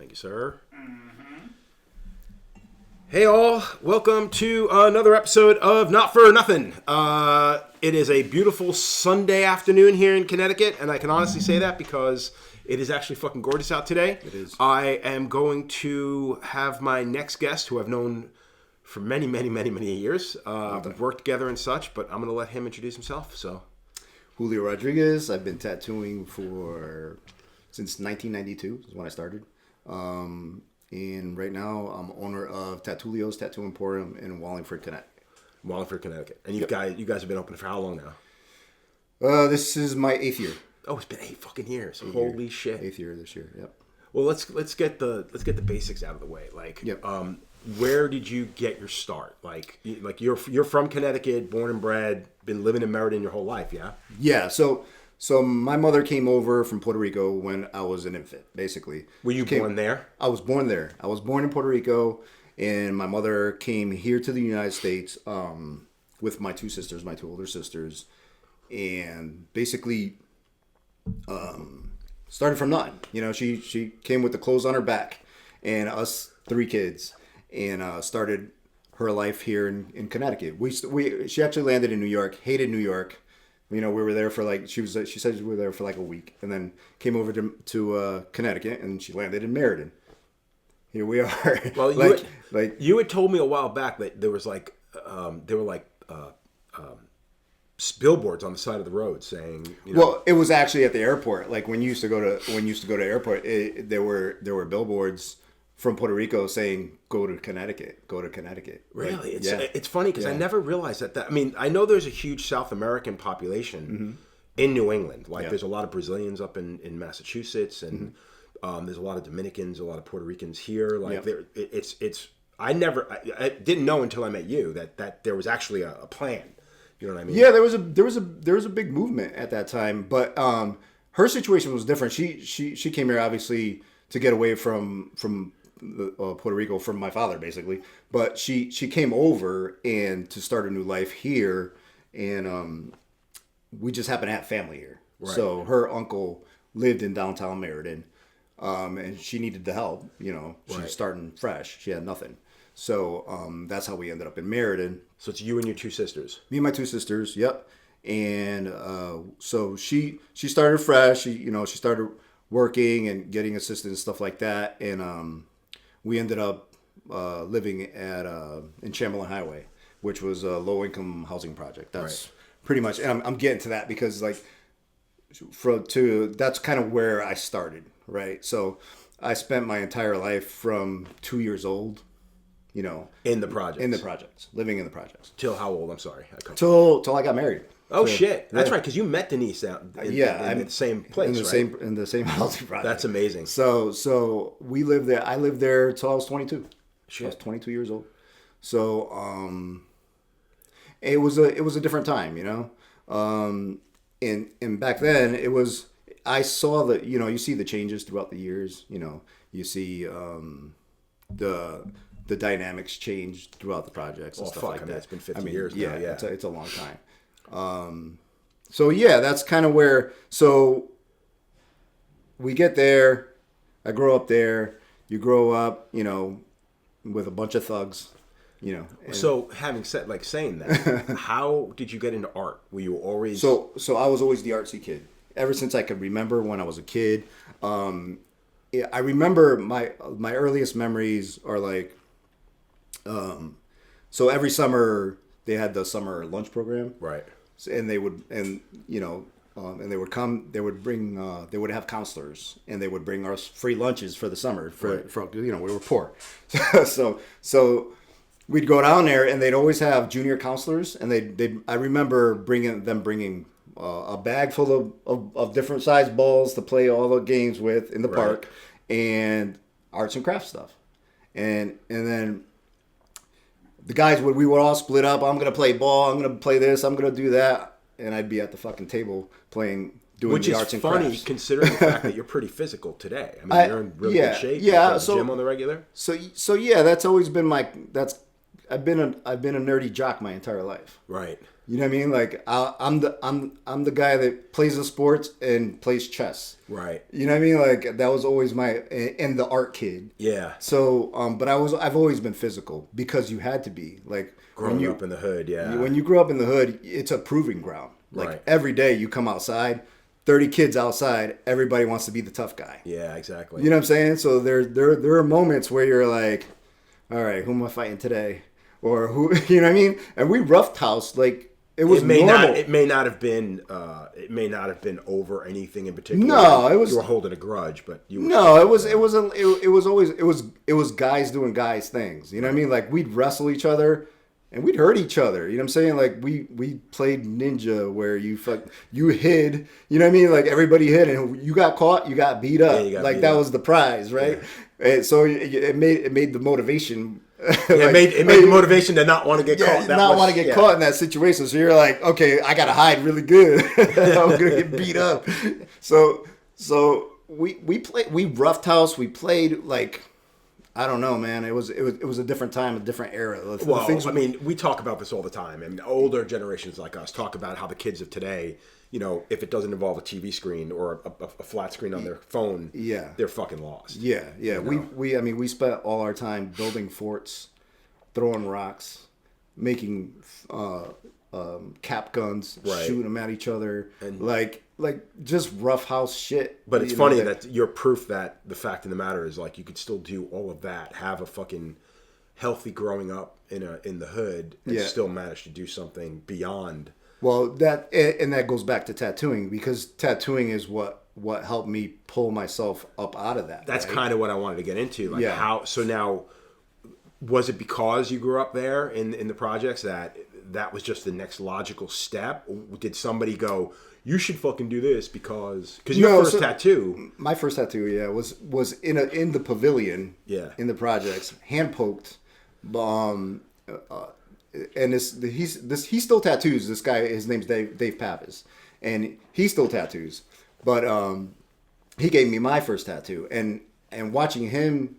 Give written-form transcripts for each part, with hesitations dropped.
Thank you, sir. Hey all, welcome to another episode of Not For Nothing. It is a beautiful Sunday afternoon here in Connecticut, and I can honestly say that because it is actually fucking gorgeous out today. It is. I am going to have my next guest, who I've known for many years. We've worked together and such, but I'm going to let him introduce himself. So, Julio Rodriguez. I've been tattooing since 1992 is when I started. And right now, I'm owner of Tattoolio's Tattoo Emporium in Wallingford, Connecticut. And you guys have been open for how long now? This is my 8th year. Oh, it's been 8 fucking years. Holy shit. 8th year this year. Yep. Well, let's get the basics out of the way. Like, yep. Where did you get your start? Like you're from Connecticut, born and bred, been living in Meriden your whole life, yeah? Yeah. So my mother came over from Puerto Rico when I was an infant, basically. Were you born there? I was born there. I was born in Puerto Rico, and my mother came here to the United States with my two older sisters, and basically started from nothing. You know, she came with the clothes on her back and us 3 kids, and started her life here in Connecticut. She actually landed in New York, hated New York. You know, we were there for she said we were there for like a week, and then came over to Connecticut, and she landed in Meriden. Here we are. Well, you had told me a while back that there was billboards on the side of the road saying. You know, well, it was actually at the airport. Like when you used to go to airport, there were billboards from Puerto Rico saying go to Connecticut. Really? Like, it's funny because I never realized that. I mean, I know there's a huge South American population in New England. Like there's a lot of Brazilians up in Massachusetts, and there's a lot of Dominicans, a lot of Puerto Ricans here. Like I didn't know until I met you that there was actually a plan. You know what I mean? Yeah, there was a big movement at that time, but her situation was different. She came here obviously to get away from Puerto Rico from my father, basically. But she came over and to start a new life here, and we just happen to have family here. Right. So her uncle lived in downtown Meriden, and she needed the help. You know, she was starting fresh. She had nothing. So that's how we ended up in Meriden. So it's you and your 2 sisters. Me and my 2 sisters. Yep. And so she started fresh. She started working and getting assistance and stuff like that, and we ended up living in Chamberlain Highway, which was a low-income housing project. That's pretty much, and I'm getting to that because that's kind of where I started, right? So I spent my entire life from 2 years old, you know, in the projects, living in the projects. Till how old? I'm sorry. Till I got married. Oh shit! That's right, because you met Denise out in the same place, in the same housing project. That's amazing. So we lived there. I lived there till I was 22. Shit. I was 22 years old. So it was a different time, you know. And back then it was. I saw that, you know, you see the changes throughout the years. You know, you see the dynamics change throughout the projects and stuff like that. It's been 50 years now. Yeah, it's a long time. So yeah, that's kind of where, so we get there, I grow up there, you grow up, you know, with a bunch of thugs, you know. So saying that, how did you get into art? Were you always... So I was always the artsy kid. Ever since I could remember when I was a kid. I remember my earliest memories are like, so every summer they had the summer lunch program. Right. And they would, and you know, and they would come. They would bring. They would have counselors, and they would bring us free lunches for the summer. For you know, we were poor, so we'd go down there, and they'd always have junior counselors, and I remember bringing a bag full of different size balls to play all the games with in the park, and arts and crafts stuff, and then. The guys we would all split up. I'm gonna play ball. I'm gonna play this. I'm gonna do that, and I'd be at the fucking table doing the arts and crafts. Which is funny considering the fact that you're pretty physical today. I mean, you're in really good shape. Yeah. So gym on the regular. So yeah, that's always been my. That's I've been a nerdy jock my entire life. Right. You know what I mean? Like I'm the guy that plays the sports and plays chess. Right. You know what I mean? Like that was always and the art kid. Yeah. So, but I've always been physical because you had to be like growing up in the hood. Yeah. When you grow up in the hood, it's a proving ground. Like right. every day you come outside, 30 kids outside, everybody wants to be the tough guy. Yeah, exactly. You know what I'm saying? So there are moments where you're like, all right, who am I fighting today? Or who, you know what I mean? And we roughed house like. It was normal. It may not have been over anything in particular. No, it was. You were holding a grudge, but you. No, it was guys doing guys things. You know what I mean? Like we'd wrestle each other, and we'd hurt each other. You know what I'm saying? Like we played ninja, where you hid. You know what I mean? Like everybody hid, and you got caught, you got beat up. Yeah, that was the prize, right? Yeah. And so it made the motivation. Yeah, it made the motivation to not want to get caught. Want to get caught in that situation. So you're like, okay, I gotta hide really good. I'm gonna get beat up. So we roughed house. We played like, I don't know, man. It was a different time, a different era. I mean, we talk about this all the time, and older generations like us talk about how the kids of today, you know, if it doesn't involve a TV screen or a flat screen on their phone, they're fucking lost. Yeah. You know? We spent all our time building forts, throwing rocks, making cap guns, right. shooting them at each other, and like just rough house shit. But it's funny that you're proof that the fact of the matter is like you could still do all of that, have a fucking healthy growing up in the hood, and still manage to do something beyond. Well, that goes back to tattooing, because tattooing is what helped me pull myself up out of that. That's kind of what I wanted to get into. Like how, so now, was it because you grew up there in the projects that was just the next logical step? Or did somebody go, you should fucking do this because your first tattoo? My first tattoo, was in the pavilion. Yeah. In the projects, hand poked. And he still tattoos. This guy, his name's Dave Pappas, and he still tattoos. But he gave me my first tattoo, and watching him,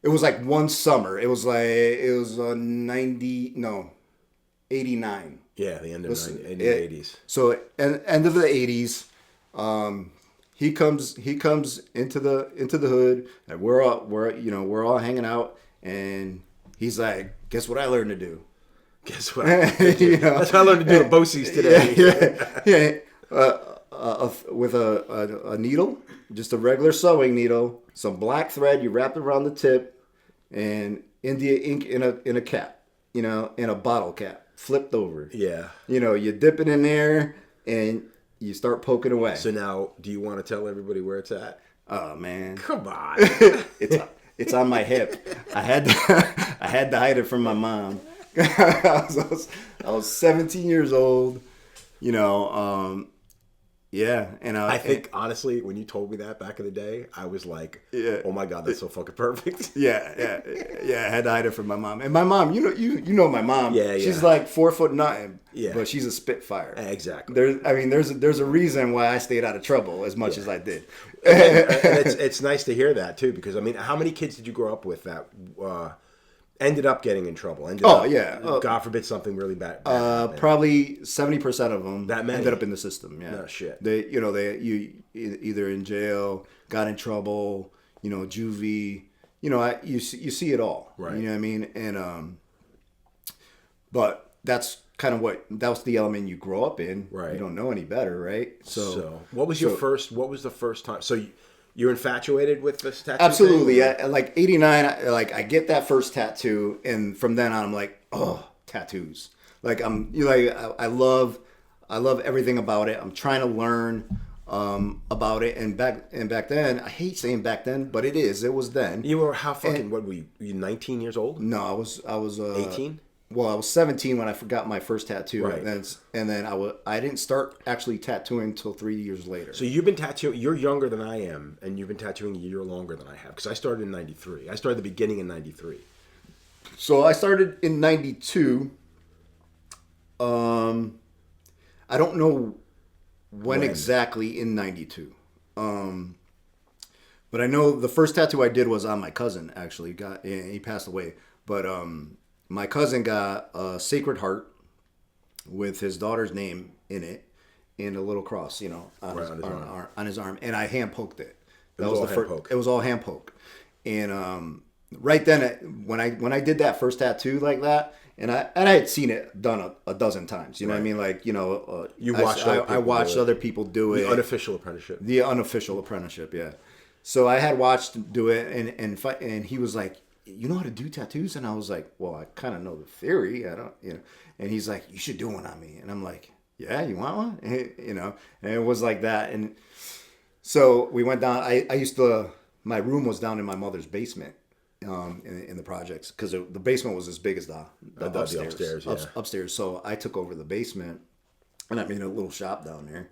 it was like one summer. It was 89. Yeah, the end of the 80s. So end of the 80s, he comes into the hood, and we're all hanging out, and he's like, guess what I learned to do? Guess what? That's what I learned to do at Bosie's today. With a needle, just a regular sewing needle, some black thread you wrap around the tip, and India ink in a cap, in a bottle cap, flipped over. Yeah. You dip it in there and you start poking away. So now, do you want to tell everybody where it's at? Oh man, come on! It's on my hip. I had to hide it from my mom. I was 17 years old, and I think honestly, when you told me that back in the day, I was like, "Oh my god, that's so fucking perfect." Yeah. I had to hide it from my mom, and my mom, you know my mom. Yeah. She's like 4'9", but she's a spitfire. Exactly. There's a reason why I stayed out of trouble as much as I did. And it's nice to hear that too, because how many kids did you grow up with that ended up getting in trouble? God forbid something really bad. Probably 70% of them that ended up in the system. Yeah. No shit. They either in jail, got in trouble, juvie. You see it all. Right. You know what I mean? And but that's kind of that was the element you grow up in. Right. You don't know any better, right? So what was the first time? So you're infatuated with this tattoo? Absolutely. Like 89, I get that first tattoo, and from then on, I'm like, oh, tattoos. Like I love everything about it. I'm trying to learn about it, and back then, I hate saying back then, but it was then. You were what were you 19 years old? No, I was 18. Well, I was 17 when I got my first tattoo, right. and then I didn't start actually tattooing until 3 years later. So you've been tattooing. You're younger than I am, and you've been tattooing a year longer than I have, because I started in '93. I started the beginning in '93. So I started in '92. I don't know when exactly in '92. But I know the first tattoo I did was on my cousin. Actually, he passed away, but my cousin got a Sacred Heart with his daughter's name in it and a little cross, you know, on his arm. And I hand poked it. That was the first. It was all hand poke. And right then, when I did that first tattoo like that, and I had seen it done a dozen times. You know what I mean? Like, you know, I watched other people do it. The unofficial apprenticeship. The unofficial apprenticeship, yeah. So I had watched do it, and he was like, "You know how to do tattoos?" And I was like, "Well, I kind of know the theory. I don't, you know." And he's like, "You should do one on me." And I'm like, "Yeah, you want one?" And, you know, and it was like that. And so we went down. I used to. My room was down in my mother's basement. In the projects, because the basement was as big as the upstairs. Upstairs. So I took over the basement, and I made a little shop down there.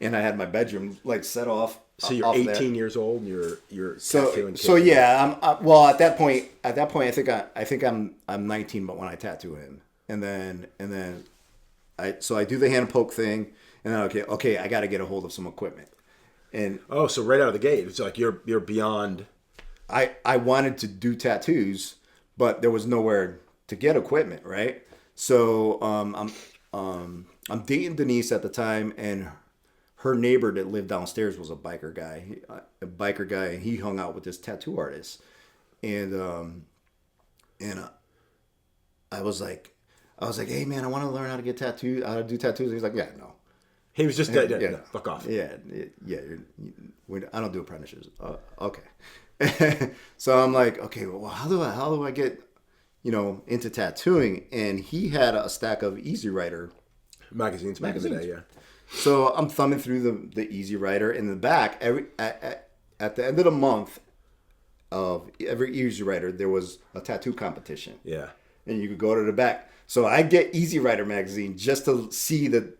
And I had my bedroom like set off. So you're 18 years old, and you're tattooing kids. So yeah, well at that point I think I'm 19, but when I tattoo him, and then I do the hand poke thing, and then okay, I got to get a hold of some equipment. And so right out of the gate, it's like you're beyond. I wanted to do tattoos, but there was nowhere to get equipment, right? So I'm dating Denise at the time, and her neighbor that lived downstairs was a biker guy, and he hung out with this tattoo artist, and I was like, hey man, I want to learn how to do tattoos. And he's like, yeah, no. He was just no, fuck off. Yeah. I don't do apprenticeships. Okay. So I'm like, okay, well, how do I get, you know, into tattooing? And he had a stack of Easy Rider magazines back in the day, yeah. So I'm thumbing through the Easy Rider. In the back, at the end of the month of every Easy Rider, there was a tattoo competition. Yeah. And you could go to the back. So I get Easy Rider magazine just to see the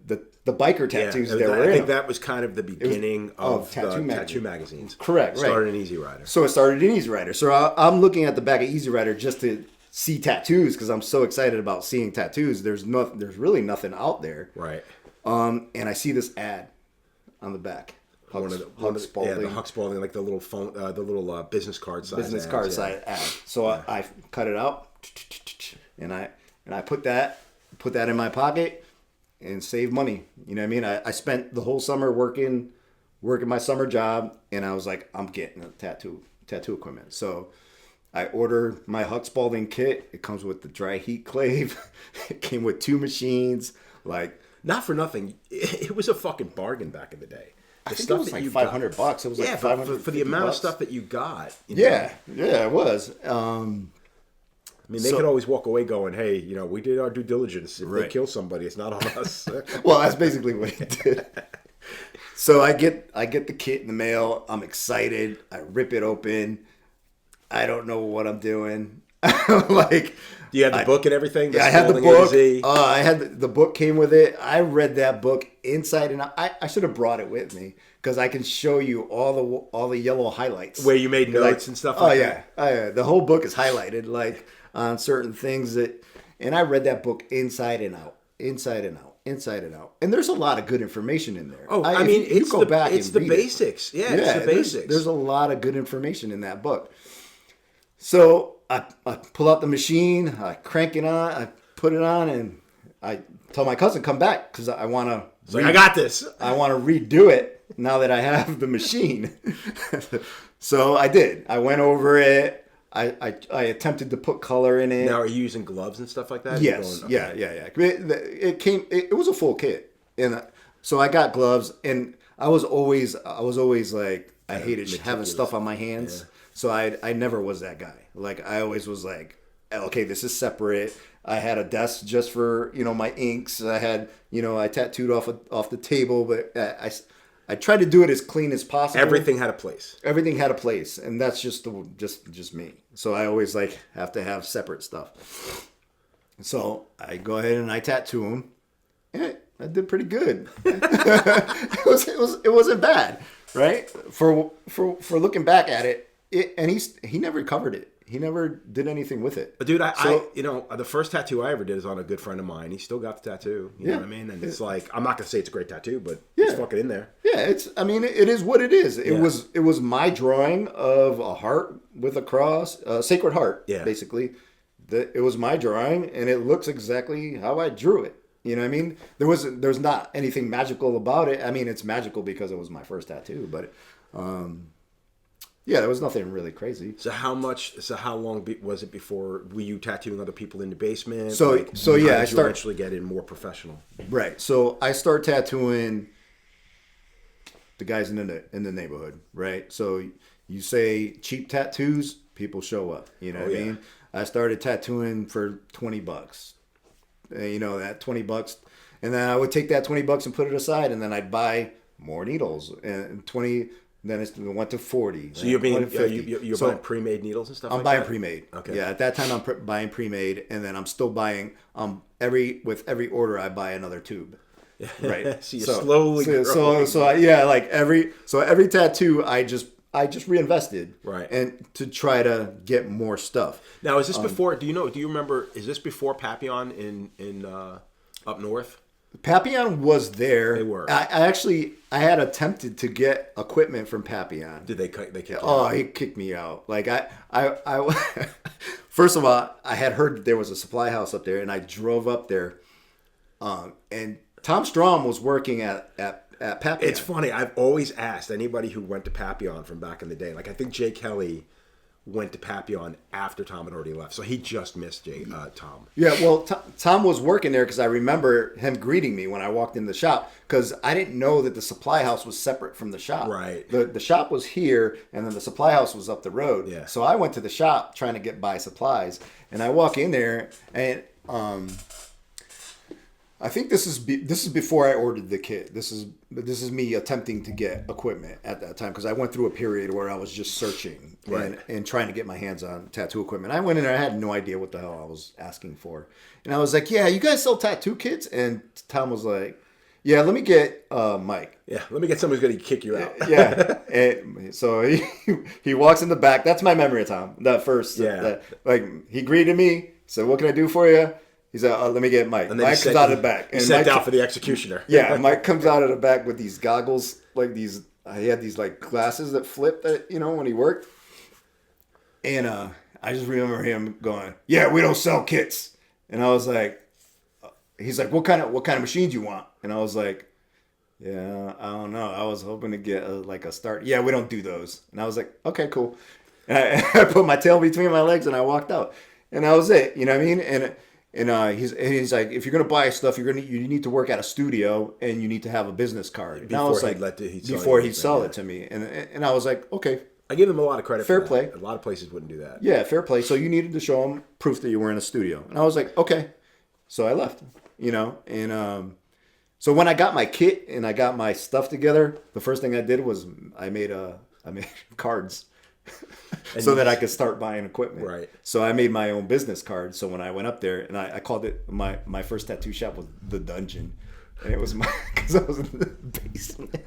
biker tattoos that were in. I think that was kind of the beginning of tattoo magazines. Correct, right. Started in Easy Rider. So it started in Easy Rider. So I'm looking at the back of Easy Rider just to see tattoos because I'm so excited about seeing tattoos. There's really nothing out there. Right. And I see this ad on the back. Huck Spalding, like the little phone, the little business card size. Size ad. So I cut it out, and I put that in my pocket and save money. You know what I mean? I spent the whole summer working my summer job, and I was like, I'm getting a tattoo equipment. So I ordered my Huck Spalding kit. It comes with the dry heat clave. It came with 2 machines. Like, not for nothing, it was a fucking bargain back in the day. I think it was like $500. It was like $500 for the amount of stuff that you got. Yeah, it was. I mean, they could always walk away going, hey, you know, we did our due diligence. If they kill somebody, it's not on us. Well, that's basically what he did. So I get the kit in the mail. I'm excited. I rip it open. I don't know what I'm doing. Like, do you have the book and everything? Yeah, I had the book. The book came with it. I read that book inside and out. I should have brought it with me because I can show you all the yellow highlights where you made notes and stuff. Like that. Oh yeah. The whole book is highlighted like on certain things and I read that book inside and out. And there's a lot of good information in there. Oh, I mean, it's the basics. Yeah, it's the basics. There's a lot of good information in that book. So I pull out the machine, I crank it on, I put it on, and I tell my cousin come back because I want to. I got this. I want to redo it now that I have the machine. So I did. I went over it. I attempted to put color in it. Now, are you using gloves and stuff like that? Yes. Yeah. It was a full kit, and so I got gloves, and I was always like I hated having stuff on my hands. Yeah. So I never was that guy. Like I always was like, okay, this is separate. I had a desk just for my inks. I had I tattooed off the table, but I tried to do it as clean as possible. Everything had a place. And that's just me. So I always have to have separate stuff. So I go ahead and I tattoo him, and I did pretty good. It wasn't bad, right? For looking back at it. And he never covered it. never did anything with it. But dude, the first tattoo I ever did is on a good friend of mine. He still got the tattoo. You know what I mean? And it's like, I'm not gonna say it's a great tattoo, but it's fucking in there. Yeah, it is what it is. It was my drawing of a heart with a cross, a Sacred Heart, basically. It was my drawing, and it looks exactly how I drew it. You know what I mean? There's not anything magical about it. I mean, it's magical because it was my first tattoo, but there was nothing really crazy. So how long was it before were you tattooing other people in the basement? So I eventually get in more professional. Right. So I start tattooing the guys in the neighborhood. Right. So you say cheap tattoos, people show up. You know what I mean? I started tattooing for $20. That $20, and then I would take that $20 and put it aside, and then I'd buy more needles and 20. Then it went to 40. So you're buying pre-made needles and stuff. I'm buying pre-made. Okay. Yeah, at that time I'm buying pre-made, and then I'm still buying. With every order I buy another tube. Right. So you're slowly. Every tattoo I just reinvested. Right. And to try to get more stuff. Now, is this before? Do you remember? Is this before Papillon in up north? Papillon was there. They were. I had attempted to get equipment from Papillon. Did they kick you out? Oh, he kicked me out. Like I first of all, I had heard that there was a supply house up there, and I drove up there. And Tom Strom was working at Papillon. It's funny. I've always asked anybody who went to Papillon from back in the day. Like I think Jay Kelly went to Papillon after Tom had already left, so he just missed Tom. Yeah, well, Tom was working there because I remember him greeting me when I walked in the shop because I didn't know that the supply house was separate from the shop. Right. The shop was here, and then the supply house was up the road. Yeah. So I went to the shop trying to buy supplies, and I walk in there, and I think this is before I ordered the kit. This is me attempting to get equipment at that time because I went through a period where I was just searching and trying to get my hands on tattoo equipment. I went in there, I had no idea what the hell I was asking for, and I was like, "Yeah, you guys sell tattoo kits?" And Tom was like, "Yeah, let me get Mike. Yeah, let me get somebody who's gonna kick you out." Yeah, and so he walks in the back. That's my memory of Tom. That first, he greeted me, said, "What can I do for you?" He said, let me get Mike. Mike comes out of the back. And sent out for the executioner. Yeah, Mike comes out of the back with these goggles, like these, he had these like glasses that flipped, when he worked. And I just remember him going, "Yeah, we don't sell kits." And I was like, he's like, what kind of machines you want? And I was like, yeah, I don't know. I was hoping to get a start. Yeah, we don't do those. And I was like, okay, cool. And I put my tail between my legs and I walked out. And that was it. You know what I mean? And he's like, if you're gonna buy stuff, you need to work at a studio and you need to have a business card. Before he'd sell it to me, and I was like, okay. I give him a lot of credit. Fair for play. That. A lot of places wouldn't do that. Yeah, fair play. So you needed to show him proof that you were in a studio, and I was like, okay. So I left. And so when I got my kit and I got my stuff together, the first thing I did was I made cards. So that I could start buying equipment. Right. So I made my own business card. So when I went up there, and I called it my first tattoo shop was The Dungeon, and it was because I was in the basement.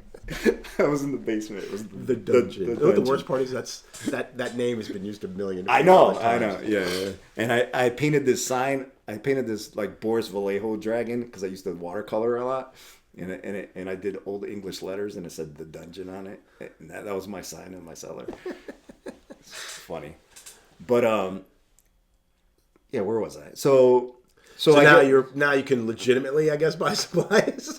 I was in the basement. It was The Dungeon. The worst part is that name has been used a million. I know. Yeah. And I painted this sign. I painted this like Boris Vallejo dragon because I used to watercolor a lot. And I did old English letters, and it said The Dungeon on it. And that was my sign in my cellar. It's funny. But yeah, where was I? So now you can legitimately, I guess, buy supplies.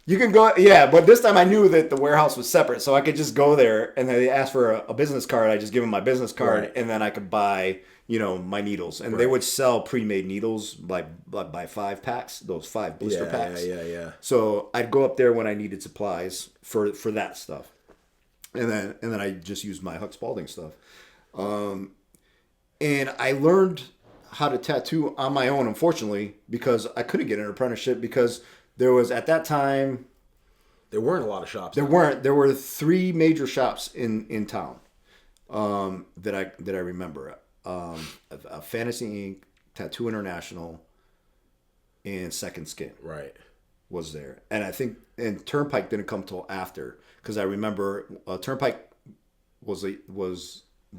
You can go, yeah, but this time I knew that the warehouse was separate, so I could just go there, and they asked for a business card. I just give them my business card, right. And then I could buy, my needles. And they would sell pre-made needles by 5 packs, those 5 blister packs. Yeah. So I'd go up there when I needed supplies for that stuff, and then I just used my Huck Spalding stuff. And I learned how to tattoo on my own, unfortunately, because I couldn't get an apprenticeship because there was, at that time, there weren't a lot of shops. There weren't. There were 3 major shops in town that I remember. Fantasy Inc., Tattoo International, and Second Skin. Right. Was there. And I think, and Turnpike didn't come till after, because I remember Turnpike was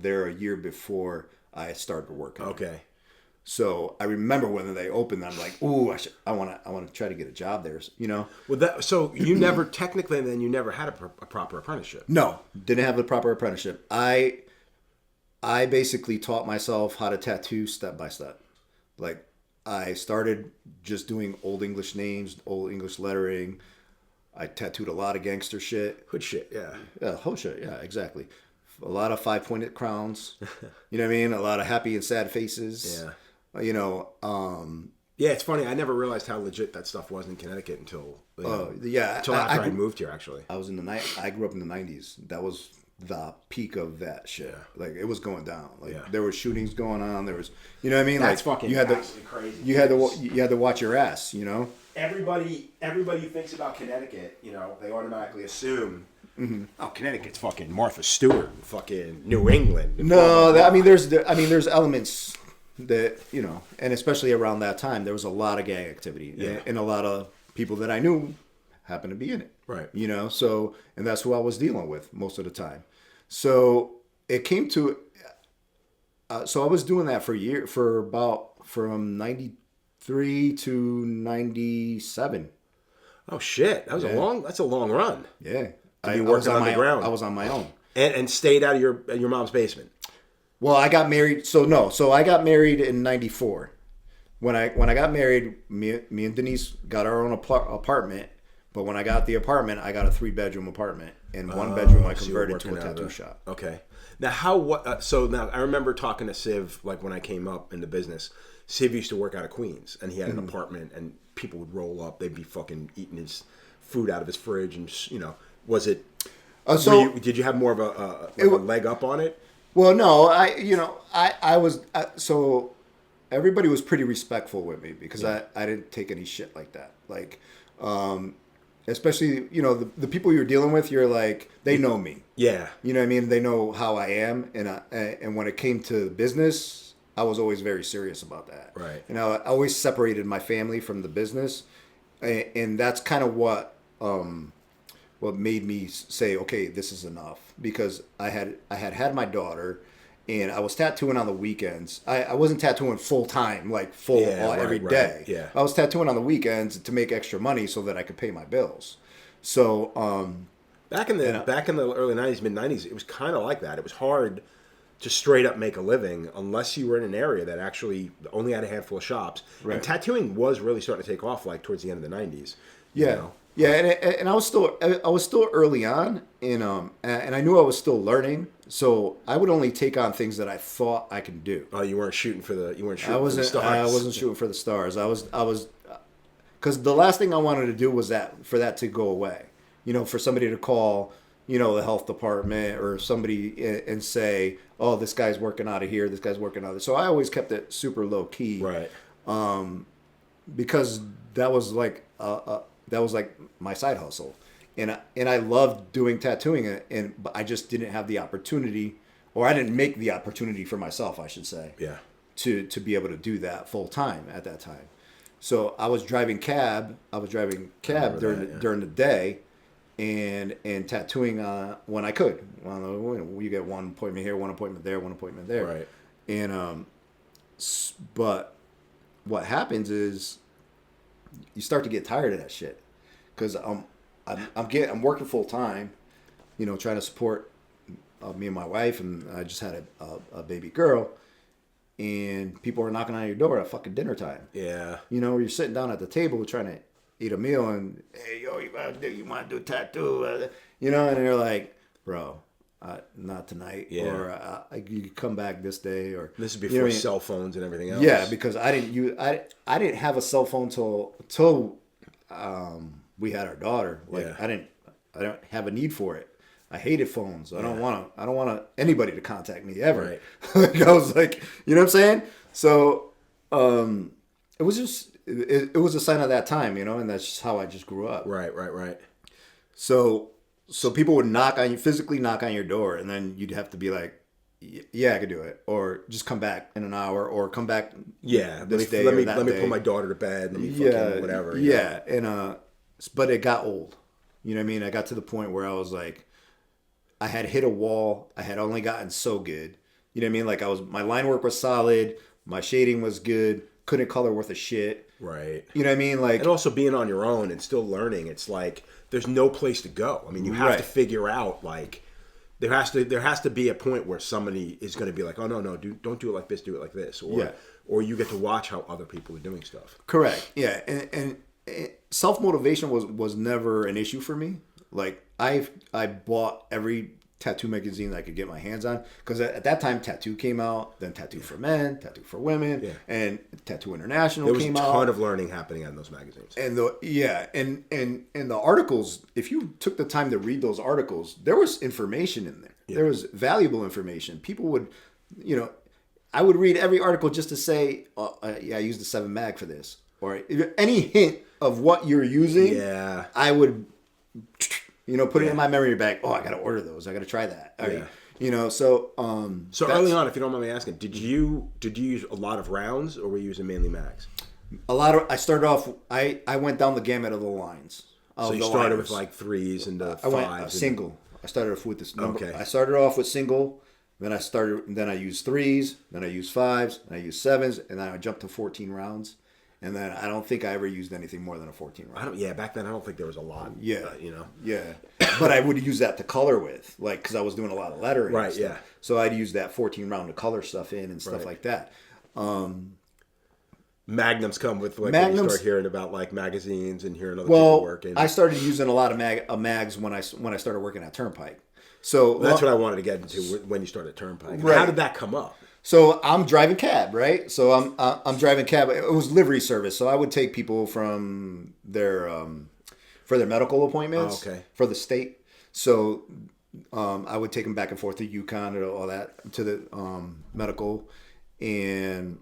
there a year before I started working. Okay. So I remember when they opened, I'm like, ooh, I want to try to get a job there, you know? Well, so you never, technically then, you never had a proper apprenticeship. No, didn't have a proper apprenticeship. I basically taught myself how to tattoo step by step. Like, I started just doing old English names, old English lettering. I tattooed a lot of gangster shit. Hood shit, yeah. Yeah, hood shit, yeah, exactly. A lot of 5-pointed crowns. You know what I mean? A lot of happy and sad faces. Yeah. You know, yeah, it's funny. I never realized how legit that stuff was in Connecticut until until after I moved here. Actually, I was in the night. I grew up in the '90s. That was the peak of that shit. Yeah. Like it was going down. Like there were shootings going on. There was, you know what I mean? That's like fucking you had to, crazy. You had to watch your ass. You know. Everybody thinks about Connecticut. You know, they automatically assume. Mm-hmm. Oh, Connecticut's fucking Martha Stewart, fucking New England. No, there's elements that, you know, and especially around that time, there was a lot of gang activity, and a lot of people that I knew happened to be in it, right? You know, so, and that's who I was dealing with most of the time. So it came to, so I was doing that for about from '93 to '97. Oh shit, that's a long run. Yeah, I was on the ground. I was on my own, and stayed out of your mom's basement. Well, I got married. So I got married in '94. When I got married, me and Denise got our own apartment. But when I got the apartment, I got a 3-bedroom apartment, and 1 bedroom I converted to a tattoo shop. Okay. Now so now I remember talking to Siv, like when I came up in the business. Siv used to work out of Queens, and he had an apartment, and people would roll up. They'd be fucking eating his food out of his fridge, and you know, was it? Did you have more of a leg up on it? Well, no, I was so everybody was pretty respectful with me because I didn't take any shit like that. Like, especially, you know, the people you're dealing with, you're like, they know me. Yeah. You know what I mean? They know how I am. And when it came to business, I was always very serious about that. Right. You know, I always separated my family from the business. And that's kind of what made me say, okay, this is enough, because I had my daughter, and I was tattooing on the weekends. I wasn't tattooing full time, like every day. Yeah. I was tattooing on the weekends to make extra money so that I could pay my bills. So back in the early '90s, mid '90s, it was kind of like that. It was hard to straight up make a living unless you were in an area that actually only had a handful of shops. Right. And tattooing was really starting to take off like towards the end of the '90s. Yeah. You know? Yeah, and I was still early on, and I knew I was still learning, so I would only take on things that I thought I could do. Oh, you weren't shooting for the stars. I wasn't shooting for the stars. I was because the last thing I wanted to do was for that to go away. You know, for somebody to call, you know, the health department or somebody and say, "Oh, this guy's working out of here. This guy's working out of there." So I always kept it super low key, right? Because that was like my side hustle, and I loved doing tattooing, but I just didn't have the opportunity, or I didn't make the opportunity for myself, I should say. Yeah. To be able to do that full time at that time, so I was driving cab. During the day, and tattooing when I could. Well, you get one appointment here, one appointment there, one appointment there. Right. And but what happens is you start to get tired of that shit, because I'm working full time, you know, trying to support me and my wife, and I just had a baby girl, and people are knocking on your door at fucking dinner time. Yeah. You know, you're sitting down at the table trying to eat a meal, and hey, yo, you want to do a tattoo, you know, and you're like, bro, not tonight. Yeah. Or you come back this day, or this is before cell phones and everything else. Yeah, because I didn't have a cell phone till we had our daughter. Like, yeah. I don't have a need for it. I hated phones. I don't want anybody to contact me ever. Right. Like, I was like, you know what I'm saying? So it was just it was a sign of that time, you know, and that's just how I just grew up. Right. So people would physically knock on your door, and then you'd have to be like, yeah, I could do it, or just come back in an hour, or come back. Yeah, let me put my daughter to bed. Let me fucking whatever. Yeah, and but it got old. You know what I mean? I got to the point where I was like, I had hit a wall. I had only gotten so good. You know what I mean? Like my line work was solid, my shading was good, couldn't color worth a shit. Right. You know what I mean? Like, and also being on your own and still learning, it's like there's no place to go. I mean, you have to figure out, like, there has to be a point where somebody is going to be like, oh no, don't do it like this, do it like this, or you get to watch how other people are doing stuff. Correct. Yeah, and self motivation was never an issue for me. Like I bought every tattoo magazine that I could get my hands on, because at that time Tattoo came out, then Tattoo for Men, Tattoo for Women, and Tattoo International came out. There was a ton of learning happening in those magazines. And the articles, if you took the time to read those articles, there was information in there. Yeah. There was valuable information. People would, I would read every article just to say, I used the 7 mag for this, or any hint of what you're using. Yeah, I would. Put it in my memory bank. Oh, I got to order those. I got to try that. Right. So early on, if you don't mind me asking, did you use a lot of rounds, or were you using mainly mags? I started off, I went down the gamut of the lines. So you started with like 3s and 5s. I went single. I started off with this number. Okay. I started off with single, then I used 3s, then I used 5s, then I used 7s, and then I jumped to 14 rounds. And then I don't think I ever used anything more than a 14 round. Back then I don't think there was a lot. Yeah. Yeah. But I would use that to color with, like, because I was doing a lot of lettering. Right, yeah. So I'd use that 14 round to color stuff in and stuff like that. Magnums come with, like, when you start hearing about, like, magazines and hearing other people working. I started using a lot of mags when I started working at Turnpike. So that's what I wanted to get into when you started Turnpike. Right. How did that come up? So I'm driving cab, right? So I'm driving cab. It was livery service, so I would take people from their for their medical appointments for the state. So I would take them back and forth to Yukon and all that, to the medical. And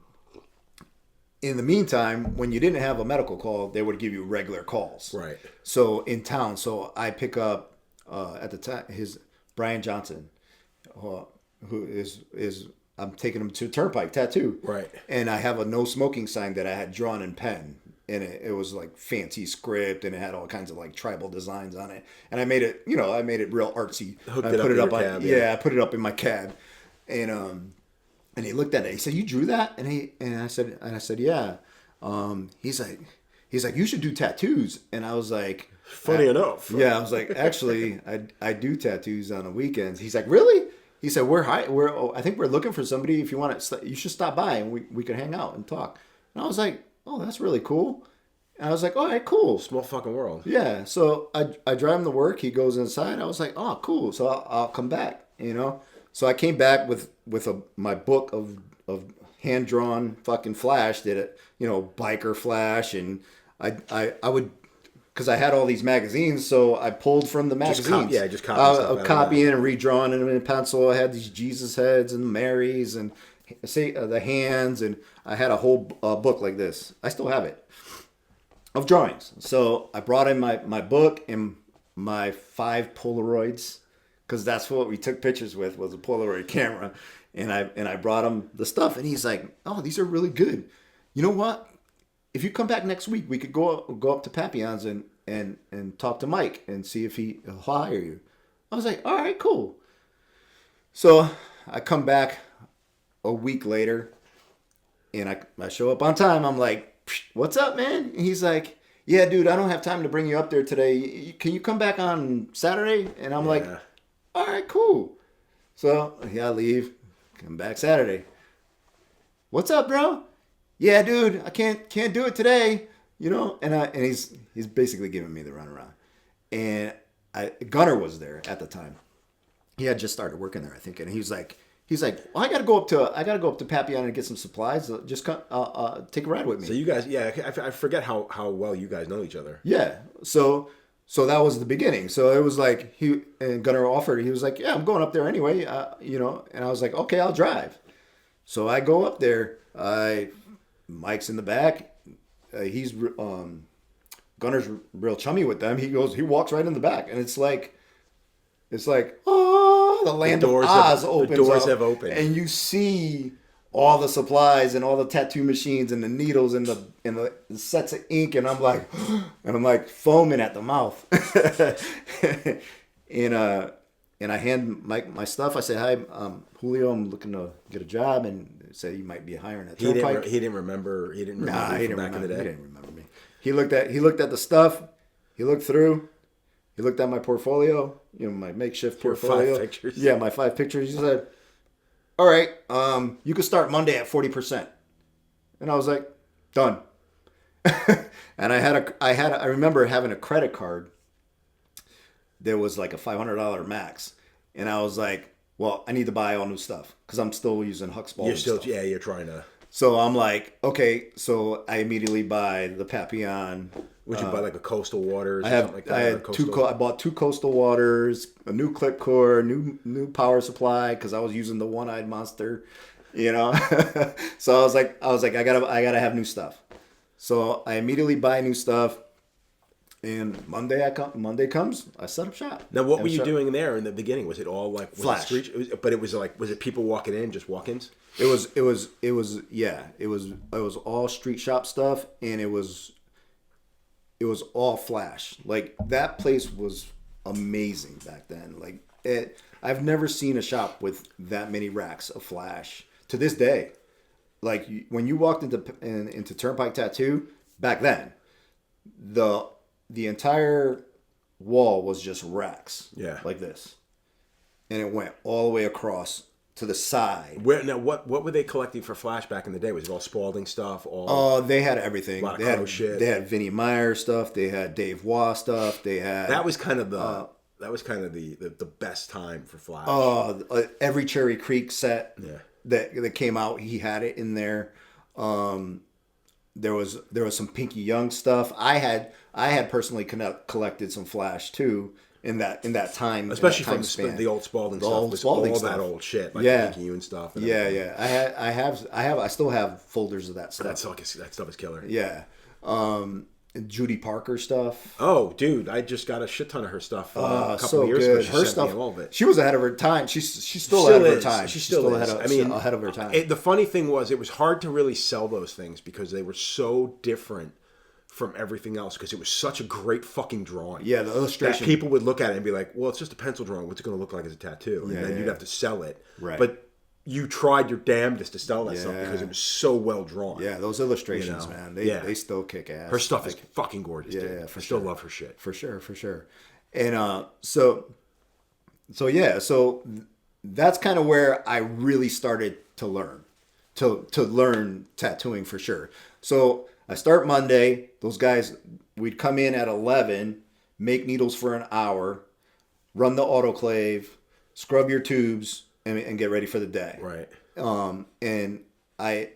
in the meantime, when you didn't have a medical call, they would give you regular calls. Right. So in town, so I pick up at the time Brian Johnson, who is I'm taking him to Turnpike Tattoo. Right. And I have a no smoking sign that I had drawn in pen. And it was like fancy script, and it had all kinds of like tribal designs on it. And I made it real artsy. I put it up I put it up in my cab. And he looked at it. He said, "You drew that?" And I said, "Yeah." He's like, "You should do tattoos." And I was like, funny enough. Yeah, I was like, "Actually, I do tattoos on the weekends." He's like, "Really?" He said, I think we're looking for somebody. If you want to, you should stop by and we can hang out and talk. And I was like, "Oh, that's really cool." And I was like, "All right, cool." Small fucking world. Yeah. So I drive him to work. He goes inside. I was like, "Oh, cool." So I'll come back, So I came back with my book of hand drawn fucking flash, did it, biker flash. And I would, because I had all these magazines, so I pulled from the magazines. Just copying and redrawn them in pencil. I had these Jesus heads and Marys and the hands, and I had a whole book like this. I still have it, of drawings. So I brought in my book and my 5 Polaroids, because that's what we took pictures with, was a Polaroid camera. And I brought him the stuff, and he's like, "Oh, these are really good. You know what? If you come back next week, we could go up to Papillon's and talk to Mike and see if he'll hire you." I was like, "All right, cool." So I come back a week later, and I show up on time. I'm like, "What's up, man?" And he's like, "Yeah, dude, I don't have time to bring you up there today. Can you come back on Saturday?" And I'm like, "All right, cool." So I leave, come back Saturday. "What's up, bro?" "Yeah, dude, I can't do it today, And he's basically giving me the runaround. And Gunnar was there at the time. He had just started working there, I think, and he's like, "Well, I gotta go up to Papillon and get some supplies. Just come, take a ride with me." So you guys, I forget how well you guys know each other. Yeah. So that was the beginning. So it was like Gunnar offered. He was like, "Yeah, I'm going up there anyway," And I was like, "Okay, I'll drive." So I go up there. Mike's in the back. He's Gunnar's real chummy with them. He walks right in the back, and it's like, oh, the land of Oz opens up. The doors have opened, and you see all the supplies and all the tattoo machines and the needles and the sets of ink, and I'm like foaming at the mouth. And and I hand my stuff. I say, "Hi, Julio. I'm looking to get a job," and say you might be hiring at Turnpike. He didn't remember. He didn't remember you from back in the day. He didn't remember me. He looked at the stuff. He looked through. He looked at my portfolio. My makeshift portfolio. 5 pictures. Yeah, my 5 pictures. He said, "All right, you can start Monday at 40%." And I was like, "Done." And I remember having a credit card. There was like a $500 max, and I was like, "Well, I need to buy all new stuff because I'm still using Huxball." You're trying to. So I'm like, okay. So I immediately buy the Papillon. Would you buy like a Coastal Waters? I bought 2 Coastal Waters, a new clip cord, new power supply because I was using the one-eyed monster, So I was like, I gotta have new stuff. So I immediately buy new stuff, and Monday comes, I set up shop. Now, what were you doing there in the beginning? Was it all like Flash? Was it people walking in, just walk-ins? It was all street shop stuff, and it was all Flash. Like, that place was amazing back then. Like, I've never seen a shop with that many racks of Flash to this day. Like, when you walked into Turnpike Tattoo back then, the entire wall was just racks, like this, and it went all the way across to the side. What were they collecting for Flash back in the day? Was it all Spalding stuff? They had everything. A lot of Crow shit. They had Vinnie Meyer stuff. They had Dave Waugh stuff. They had that was kind of the best time for Flash. Every Cherry Creek set that came out, he had it in there. There was some Pinky Young stuff. I had personally collected some Flash too in that time, especially from the old Spalding stuff. All that old shit, like Pinky Young stuff. And I still have folders of that stuff. That stuff is killer. Yeah. Judy Parker stuff. Oh, dude, I just got a shit ton of her stuff a couple of years ago. Her stuff, all of it. She was ahead of her time. She's still ahead of her time. She still is. Ahead of her time. The funny thing was, it was hard to really sell those things because they were so different from everything else because it was such a great fucking drawing. Yeah, the illustration. People would look at it and be like, well, it's just a pencil drawing. What's it going to look like as a tattoo? And then you'd have to sell it. Right. But you tried your damnedest to sell that stuff because it was so well drawn. Yeah, those illustrations, man, they still kick ass. Her stuff is fucking gorgeous. Yeah, I still love her shit. For sure. And so that's kind of where I really started to learn, to learn tattooing for sure. So I start Monday. Those guys, we'd come in at 11, make needles for an hour, run the autoclave, scrub your tubes, and get ready for the day. Right. And I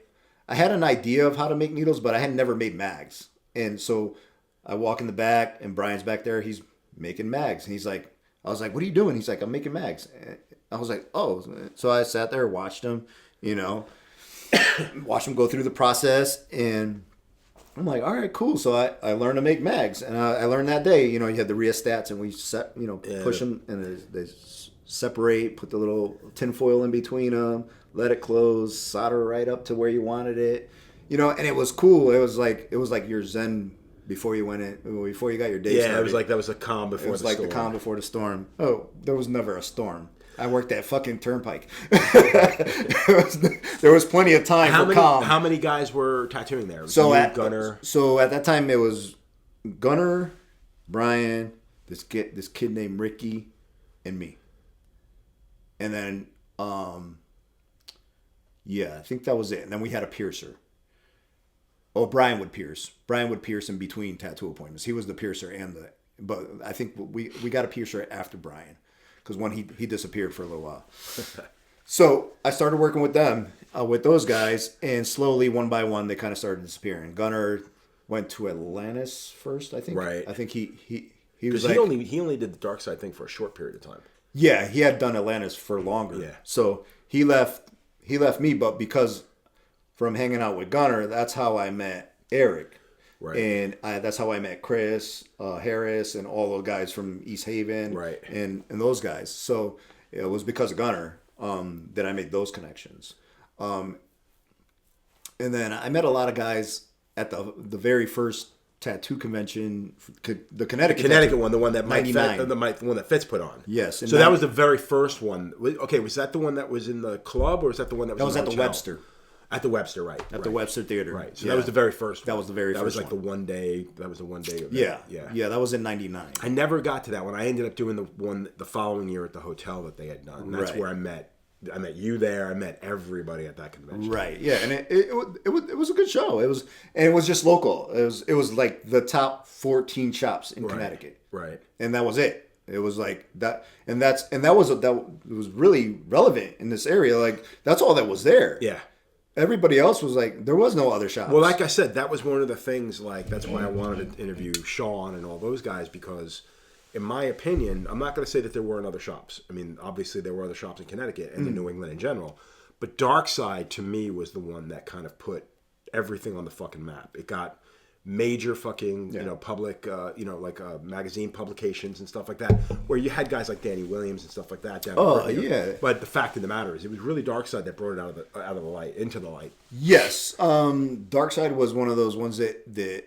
had an idea of how to make needles, but I had never made mags. And so I walk in the back, and Brian's back there. He's making mags. And I was like, what are you doing? He's like, I'm making mags. And I was like, oh. So I sat there, watched him, watched him go through the process. And I'm like, all right, cool. So I learned to make mags. And I learned that day, you had the rheostats, and we set, push them, and they separate, put the little tinfoil in between them, let it close, solder right up to where you wanted it, and it was cool. It was like your Zen before you got your day started. Yeah, it was like that was the calm before the storm. It was like the calm before the storm. Oh, there was never a storm. I worked at fucking Turnpike. There was plenty of time for calm. How many guys were tattooing there? Gunner. So at that time it was Gunner, Brian, this kid named Ricky, and me. And then, I think that was it. And then we had a piercer. Oh, Brian would pierce. Brian would pierce in between tattoo appointments. He was the piercer but I think we got a piercer after Brian because he disappeared for a little while. So I started working with them, with those guys, and slowly, one by one, they kind of started disappearing. Gunner went to Atlantis first, I think. Right. I think he was like, he only did the dark side thing for a short period of time. Yeah, he had done Atlantis for longer. Yeah. So he left me, but because from hanging out with Gunner, that's how I met Eric. Right. And that's how I met Chris, Harris, and all those guys from East Haven. Right. And those guys. So it was because of Gunner that I made those connections. And then I met a lot of guys at the very first tattoo convention, the Connecticut one, the one that the one that Fitz put on. Yes. So that was the very first one. Okay, was that the one that was in the club, or was that the one that was at the the Webster? At the Webster, right? At the Webster Theater, right. So that was the very first. That was the very. That first was like one. the one day. That was the one day event. Yeah. That was in '99. I never got to that one. I ended up doing the one the following year at the hotel that they had done. And that's where I met you there. I met everybody at that convention. Right. Yeah, and it was a good show. It was just local. It was like the top 14 shops in Connecticut. Right. And that was it. It was like that, and that was really relevant in this area. Like that's all that was there. Yeah. Everybody else was like, there was no other shops. Well, like I said, that was one of the things, like, that's why I wanted to interview Sean and all those guys, because, in my opinion, I'm not going to say that there weren't other shops. I mean, obviously, there were other shops in Connecticut and in New England in general. But Darkside, to me, was the one that kind of put everything on the fucking map. It got major fucking, public, magazine publications and stuff like that, where you had guys like Danny Williams and stuff like that down there. Yeah. But the fact of the matter is, it was really Darkside that brought it out of the light, into the light. Yes. Darkside was one of those ones that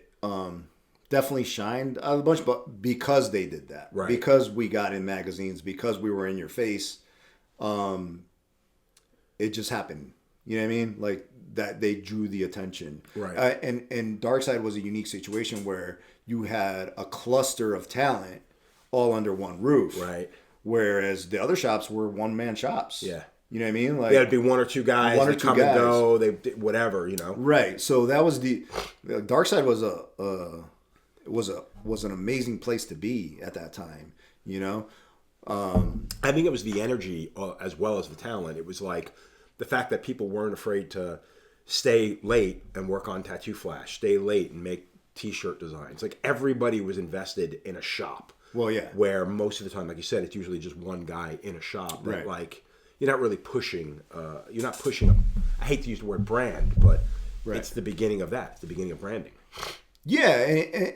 definitely shined out of the bunch, but because they did that. Right. Because we got in magazines, because we were in your face, it just happened. You know what I mean? Like, that they drew the attention. Right. And Darkside was a unique situation where you had a cluster of talent all under one roof. Right. Whereas the other shops were one-man shops. Yeah. You know what I mean? Like, There'd be one or two guys that come and go, they whatever, Right. So that was the Darkside was an amazing place to be at that time, I think it was the energy as well as the talent. It was like the fact that people weren't afraid to stay late and work on Tattoo Flash, stay late and make t-shirt designs. Like, everybody was invested in a shop. Well, yeah. Where most of the time, like you said, it's usually just one guy in a shop that, like, you're not really pushing, I hate to use the word brand, but it's the beginning of that. It's the beginning of branding. Yeah,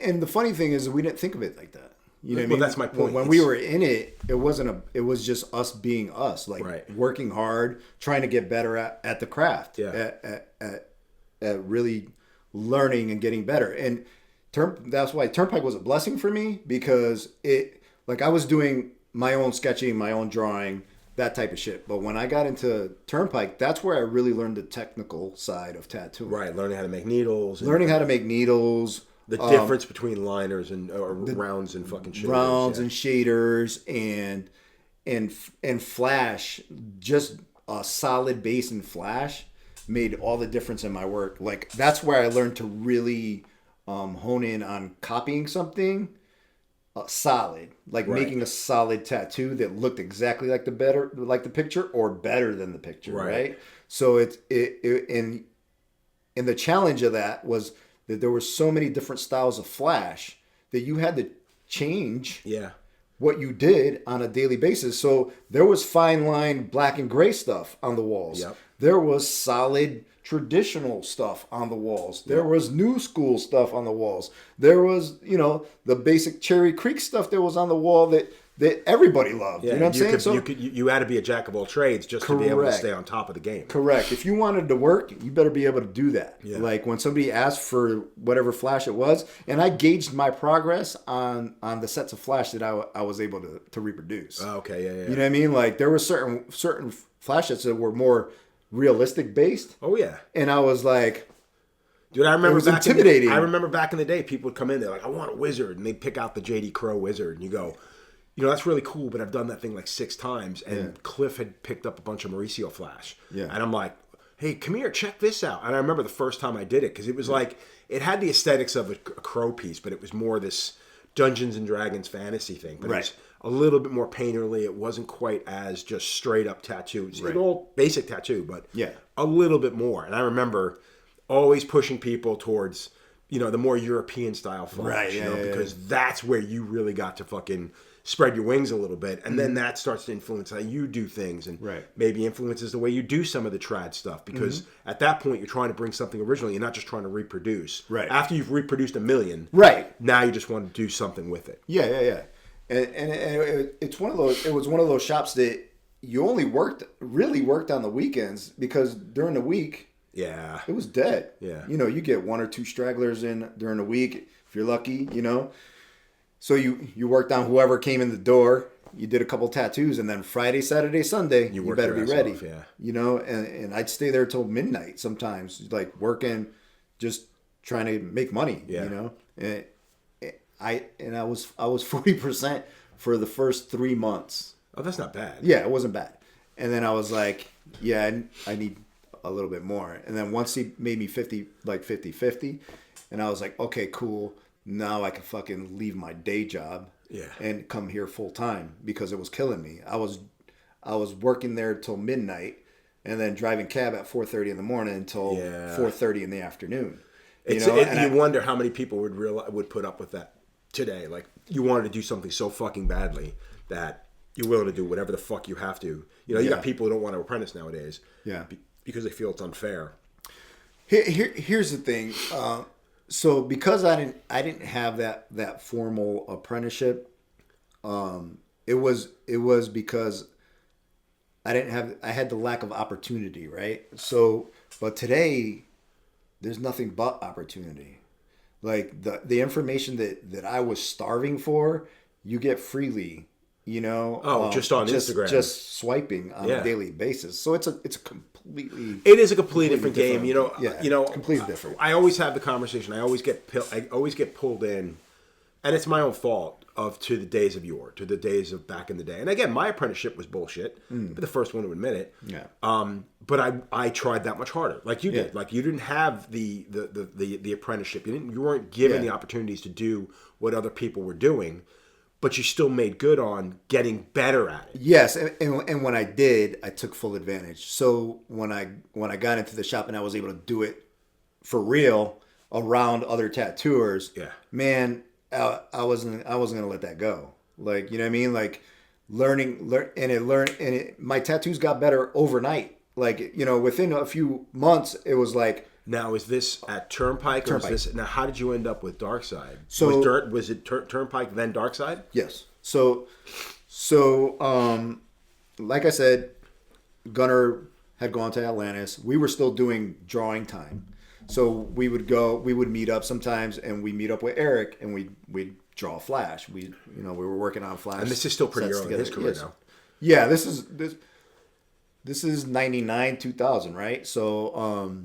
and the funny thing is we didn't think of it like that. You know what I mean? That's my point. When we were in it, it was just us being us, like working hard, trying to get better at the craft, at really learning and getting better. And that's why Turnpike was a blessing for me, because I was doing my own sketching, my own drawing, that type of shit. But when I got into Turnpike, that's where I really learned the technical side of tattooing. Right, learning how to make needles. The difference between liners and rounds and fucking shaders. Rounds and shaders and flash. Just a solid base and flash made all the difference in my work. Like, that's where I learned to really hone in on copying something solid, like making a solid tattoo that looked exactly like the picture or better than the picture. Right. So and the challenge of that was that there were so many different styles of flash that you had to change what you did on a daily basis. So there was fine line black and gray stuff on the walls. Yep. There was solid traditional stuff on the walls. There was new school stuff on the walls. There was, the basic Cherry Creek stuff that was on the wall that everybody loved. Yeah, you know what I'm saying? You had to be a jack of all trades just to be able to stay on top of the game. Correct. If you wanted to work, you better be able to do that. Yeah. Like, when somebody asked for whatever flash it was, and I gauged my progress on the sets of flash that I was able to reproduce. Oh, okay, yeah. You know what I mean? Like, there were certain flash sets that were more realistic based. Oh yeah. And I was like, dude, I remember it was intimidating. I remember back in the day, people would come in, they're like, I want a wizard, and they'd pick out the JD Crow wizard, and you go, that's really cool, but I've done that thing like 6 times, and Cliff had picked up a bunch of Mauricio flash, and I'm like, hey, come here, check this out. And I remember the first time I did it, because it was like, it had the aesthetics of a Crow piece, but it was more this Dungeons and Dragons fantasy thing, but it was a little bit more painterly. It wasn't quite as just straight up tattoo. It's all basic tattoo, but a little bit more. And I remember always pushing people towards, the more European style flash, because that's where you really got to fucking spread your wings a little bit. And then that starts to influence how you do things, and maybe influences the way you do some of the trad stuff, because at that point you're trying to bring something original. You're not just trying to reproduce. Right. After you've reproduced a million, now you just want to do something with it. Yeah. And it's one of those. It was one of those shops that you only really worked on the weekends, because during the week Yeah. It was dead. Yeah. You know, you get 1 or 2 stragglers in during the week if you're lucky. You know, so you worked on whoever came in the door. You did a couple tattoos, and then Friday, Saturday, Sunday, you better be ready. Off, yeah. You know, and I'd stay there till midnight sometimes, like working, just trying to make money. Yeah. You know, and I was 40% for the first 3 months. Oh, that's not bad. Yeah, it wasn't bad. And then I was like, yeah, I need a little bit more. And then once he made me 50-50, and I was like, okay, cool. Now I can fucking leave my day job. Yeah. And come here full time because it was killing me. I was working there till midnight, and then driving cab at 4:30 in the morning until 4:30 in the afternoon. You wonder how many people would put up with that today. Like, you wanted to do something so fucking badly that you're willing to do whatever the fuck you have to. You know, you got people who don't want to apprentice nowadays. Yeah. Because they feel it's unfair. Here's the thing. So because I didn't have that formal apprenticeship, it was because I had the lack of opportunity, right? So, but today there's nothing but opportunity. Like the information that I was starving for, you get freely, you know. Just on Instagram, just swiping on a daily basis. So it's a completely. It is a completely different game, you know. Yeah, you know, completely different. I always have the conversation. I always get pulled in, and it's my own fault to the days of yore, to the days of back in the day. And again, my apprenticeship was bullshit. But the first one to admit it. Yeah. But I tried that much harder, like you did. Like, you didn't have the apprenticeship. You weren't given the opportunities to do what other people were doing. But you still made good on getting better at it. Yes, and when I did, I took full advantage. So when I got into the shop and I was able to do it for real around other tattooers, man, I wasn't gonna let that go. Like, you know what I mean? Like my tattoos got better overnight. Like, you know, within a few months, it was like. Now, is this at Turnpike? Or is this, now, how did you end up with Darkside? So was it Turnpike then Darkside? Yes. So like I said, Gunnar had gone to Atlantis. We were still doing drawing time, so we would meet up sometimes, and we meet up with Eric, and we'd draw Flash. We were working on Flash. And this is still pretty early in his career now. Yeah, this is 99, 2000, right? So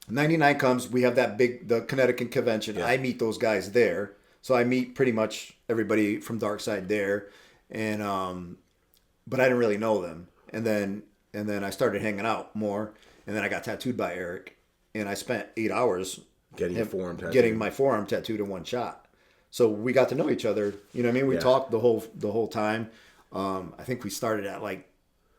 99 comes, we have the Connecticut convention. I meet those guys there. So I meet pretty much everybody from Darkside there. And but I didn't really know them. And then I started hanging out more. And then I got tattooed by Eric. And I spent 8 hours getting my forearm tattooed in one shot. So we got to know each other. You know what I mean? We talked the whole time. I think we started at like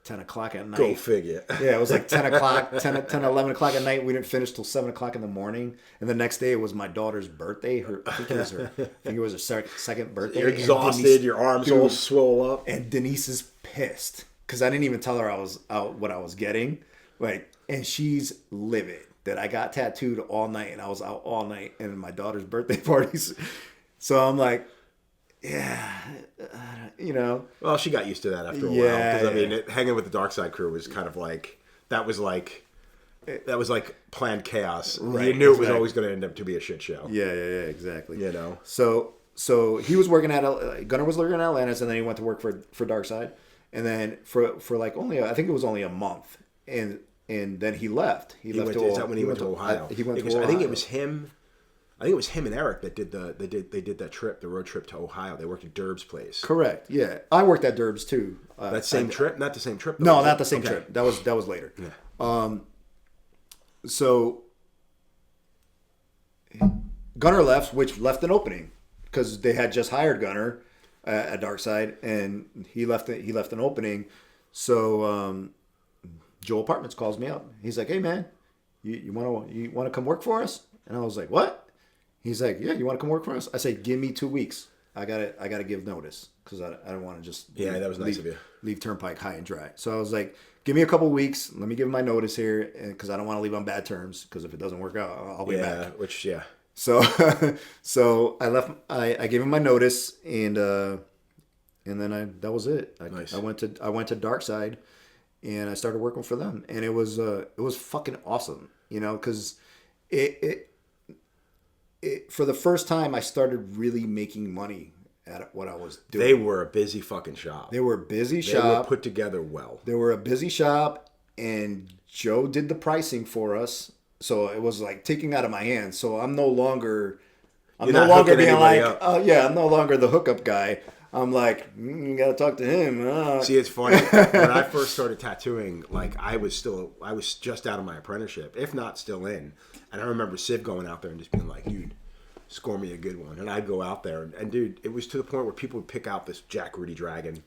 10 o'clock at night. Go figure. Yeah, it was like 10 o'clock, 10, 11 o'clock at night. We didn't finish till 7 o'clock in the morning. And the next day it was my daughter's birthday. I think it was her second birthday. You're exhausted. Your arms all swole up. And Denise is pissed because I didn't even tell her I was out what I was getting. Like, and she's livid that I got tattooed all night and I was out all night and my daughter's birthday parties. So I'm like, yeah, you know. Well, she got used to that after a while. Because, I mean, hanging with the Darkside crew was kind of like, that was like planned chaos. Right, you knew it was always going to end up to be a shit show. Yeah, exactly. You know. So he was working at Gunnar was working at Atlantis, and then he went to work for Darkside, and then for like I think it was only a month, and then he left. He left. Is that when he went to Ohio? He went to Ohio. I think it was him. I think it was him and Eric that did that trip, the road trip to Ohio. They worked at Derb's place. Correct. Yeah, I worked at Derb's too. That same trip, not the same trip. No, not the same trip. That was later. Yeah. So Gunnar left, which left an opening because they had just hired Gunnar at Darkside, and he left an opening. So Joel Apartments calls me up. He's like, "Hey man, you want to come work for us?" And I was like, "What?" He's like, "Yeah, you want to come work for us?" I said, "Give me 2 weeks. I gotta give notice because I don't want to just that was nice of you. Leave Turnpike high and dry." So I was like, "Give me a couple weeks. Let me give him my notice here, because I don't want to leave on bad terms. Because if it doesn't work out, I'll be back." So I left. I gave him my notice, and then that was it. Nice. I went to Darkside, and I started working for them, and it was fucking awesome, you know, because it for the first time I started really making money at what I was doing. They were a busy fucking shop. They were a busy shop. They were put together well. They were a busy shop, and Joe did the pricing for us. So it was like taking out of my hands. So I'm no longer being like, oh yeah, I'm no longer the hookup guy. I'm like, you gotta talk to him. See, it's funny. When I first started tattooing, like I was just out of my apprenticeship, if not still in. And I remember Siv going out there and just being like, dude, score me a good one. And I'd go out there and dude, it was to the point where people would pick out this Jack Rudy Dragon.